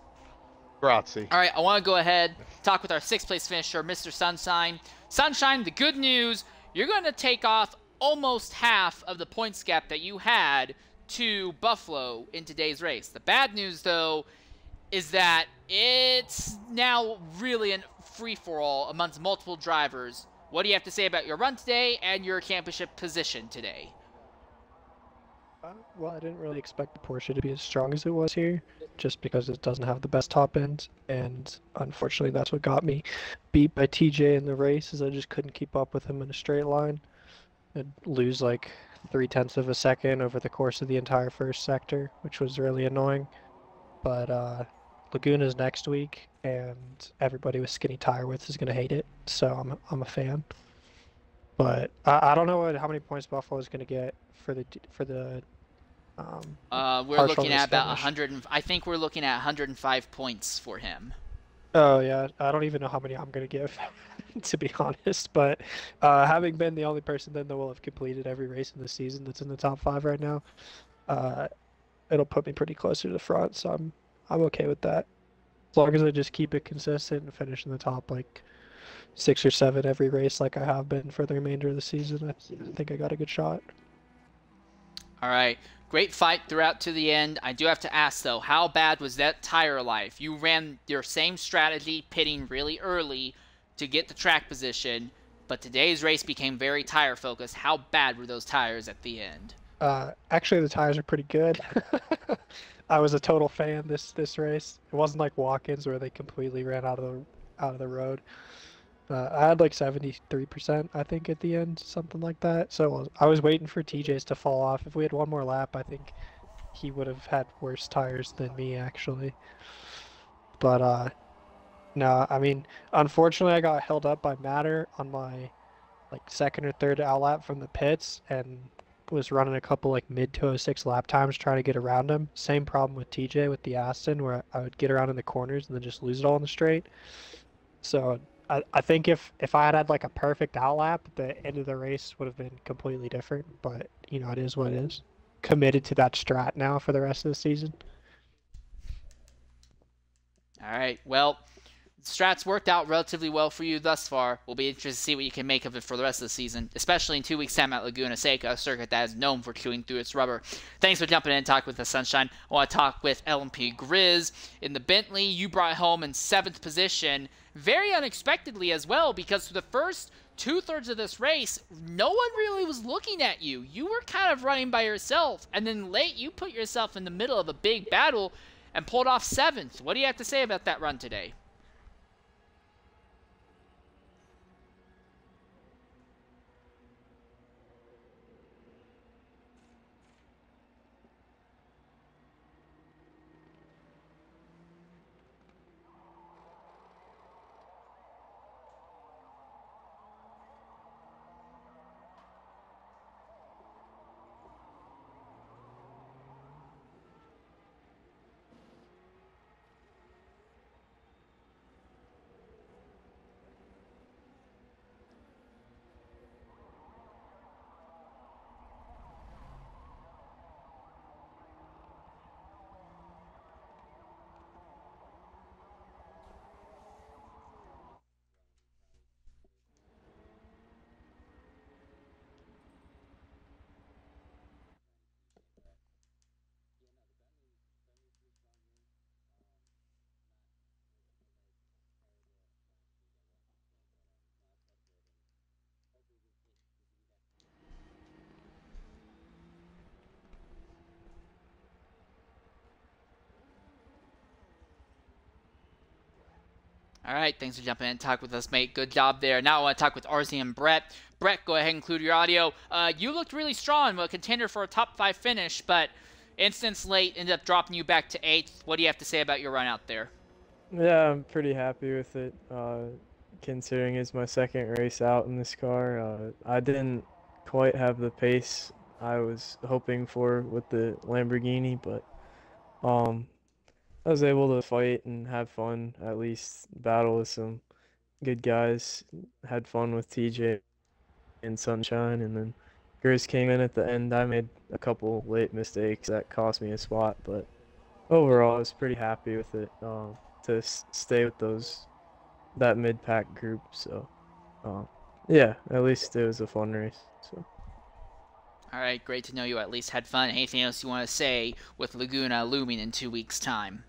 Grazie. All right, I want to go ahead, talk with our 6th place finisher, Mr. Sunshine. Sunshine, the good news, you're going to take off almost half of the points gap that you had to Buffalo in today's race. The bad news, though, is that it's now really a free-for-all amongst multiple drivers. What do you have to say about your run today and your championship position today? Well, I didn't really expect the Porsche to be as strong as it was here, just because it doesn't have the best top end, and unfortunately that's what got me beat by TJ in the race, is I just couldn't keep up with him in a straight line. I'd lose like 0.3 of a second over the course of the entire first sector, which was really annoying. But Laguna's next week, and everybody with skinny tire widths is gonna hate it, so I'm a fan. But I don't know how many points Buffalo is gonna get for the we're looking at about 100. I think we're looking at 105 points for him. Oh yeah, I don't even know how many I'm gonna give, to be honest. But having been the only person then that will have completed every race in the season that's in the top 5 right now, it'll put me pretty close to the front. So I'm okay with that, as long as I just keep it consistent and finish in the top like 6 or 7 every race, like I have been for the remainder of the season. I think I got a good shot. All right. Great fight throughout to the end. I do have to ask, though, how bad was that tire life? You ran your same strategy, pitting really early to get the track position, but today's race became very tire-focused. How bad were those tires at the end? Actually, the tires are pretty good. I was a total fan this race. It wasn't like Watkins where they completely ran out of the road. I had like 73%, I think, at the end, something like that. So I was waiting for TJ's to fall off. If we had one more lap, I think he would have had worse tires than me, actually. But no, I mean, unfortunately, I got held up by Matter on my like 2nd or 3rd out lap from the pits, and was running a couple like mid 206 lap times trying to get around him. Same problem with TJ with the Aston, where I would get around in the corners and then just lose it all in the straight. So I think if I had like a perfect outlap, the end of the race would have been completely different. But, you know, it is what it is. Committed to that strat now for the rest of the season. All right. Well, strat's worked out relatively well for you thus far. We'll be interested to see what you can make of it for the rest of the season, especially in 2 weeks' time at Laguna Seca, a circuit that is known for chewing through its rubber. Thanks for jumping in and talking with us, Sunshine. I want to talk with LMP Grizz. In the Bentley, you brought home in 7th position, very unexpectedly as well, because for the first 2/3 of this race, no one really was looking at you. You were kind of running by yourself, and then late you put yourself in the middle of a big battle and pulled off 7th. What do you have to say about that run today? All right, thanks for jumping in and talk with us, mate. Good job there. Now I want to talk with RZM Brett. Brett, go ahead and include your audio. You looked really strong, a contender for a top 5 finish, but instance late ended up dropping you back to 8th. What do you have to say about your run out there? Yeah, I'm pretty happy with it, considering it's my second race out in this car. I didn't quite have the pace I was hoping for with the Lamborghini, but I was able to fight and have fun, at least battle with some good guys. Had fun with TJ and Sunshine, and then Grizz came in at the end. I made a couple late mistakes that cost me a spot, but overall I was pretty happy with it, to stay with that mid-pack group. So yeah, at least it was a fun race. So all right, great to know you at least had fun. Anything else you want to say with Laguna looming in 2 weeks' time?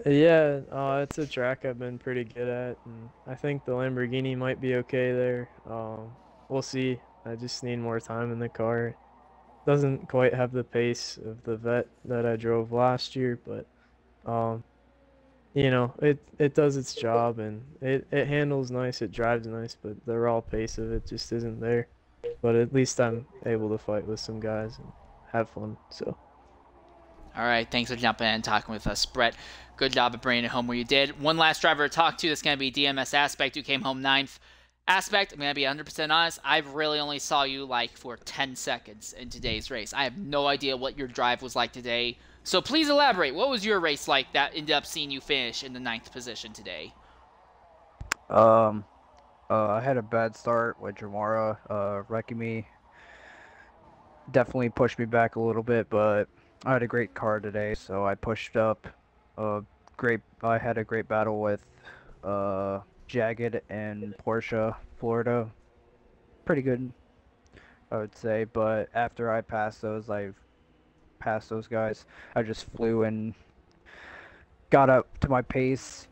yeah, it's a track I've been pretty good at, and I think the Lamborghini might be okay there. We'll see. I just need more time in the car. Doesn't quite have the pace of the Vet that I drove last year, but you know, it does its job, and it handles nice, it drives nice, but the raw pace of it just isn't there. But at least I'm able to fight with some guys and have fun. So all right, thanks for jumping in and talking with us, Brett. Good job of bringing it home where you did. One last driver to talk to, that's going to be DMS Aspect, who came home 9th. Aspect, I'm going to be 100% honest, I really only saw you like for 10 seconds in today's race. I have no idea what your drive was like today. So please elaborate. What was your race like that ended up seeing you finish in the 9th position today? I had a bad start with Jamara wrecking me. Definitely pushed me back a little bit, but I had a great car today, so I pushed up. I had a great battle with Jagged and Porsche, Florida. Pretty good, I would say. But after I passed those guys, I just flew and got up to my pace,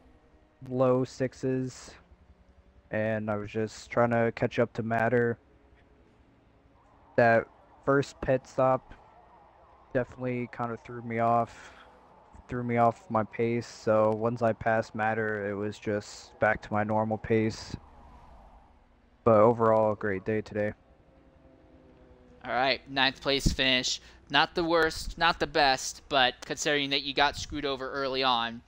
low 6s, and I was just trying to catch up to Matter. That first pit stop definitely kind of threw me off my pace. So once I passed Matter, it was just back to my normal pace. But overall, a great day today. All right, 9th place finish. Not the worst, not the best, but considering that you got screwed over early on,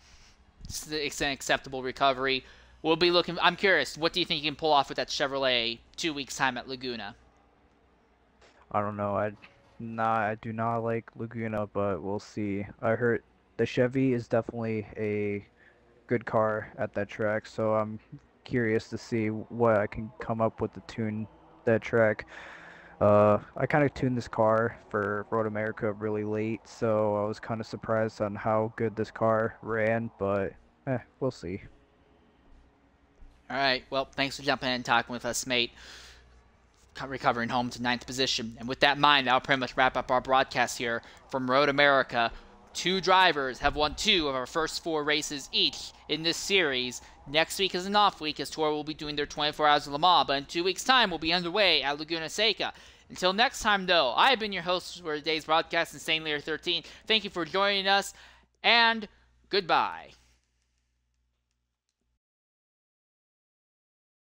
it's an acceptable recovery. We'll be looking. I'm curious, what do you think you can pull off with that Chevrolet 2 weeks' time at Laguna? I don't know. I do not like Laguna, but we'll see. I heard the Chevy is definitely a good car at that track, so I'm curious to see what I can come up with to tune that track. I kind of tuned this car for Road America really late, so I was kind of surprised on how good this car ran, but we'll see. All right, well, thanks for jumping in and talking with us, mate. Recovering home to 9th position. And with that in mind, that'll pretty much wrap up our broadcast here from Road America. 2 drivers have won 2 of our first 4 races each in this series. Next week is an off week as Toro will be doing their 24 Hours of Le Mans, but in 2 weeks' time we'll be underway at Laguna Seca. Until next time, though, I have been your host for today's broadcast, Insane Leader 13. Thank you for joining us, and goodbye.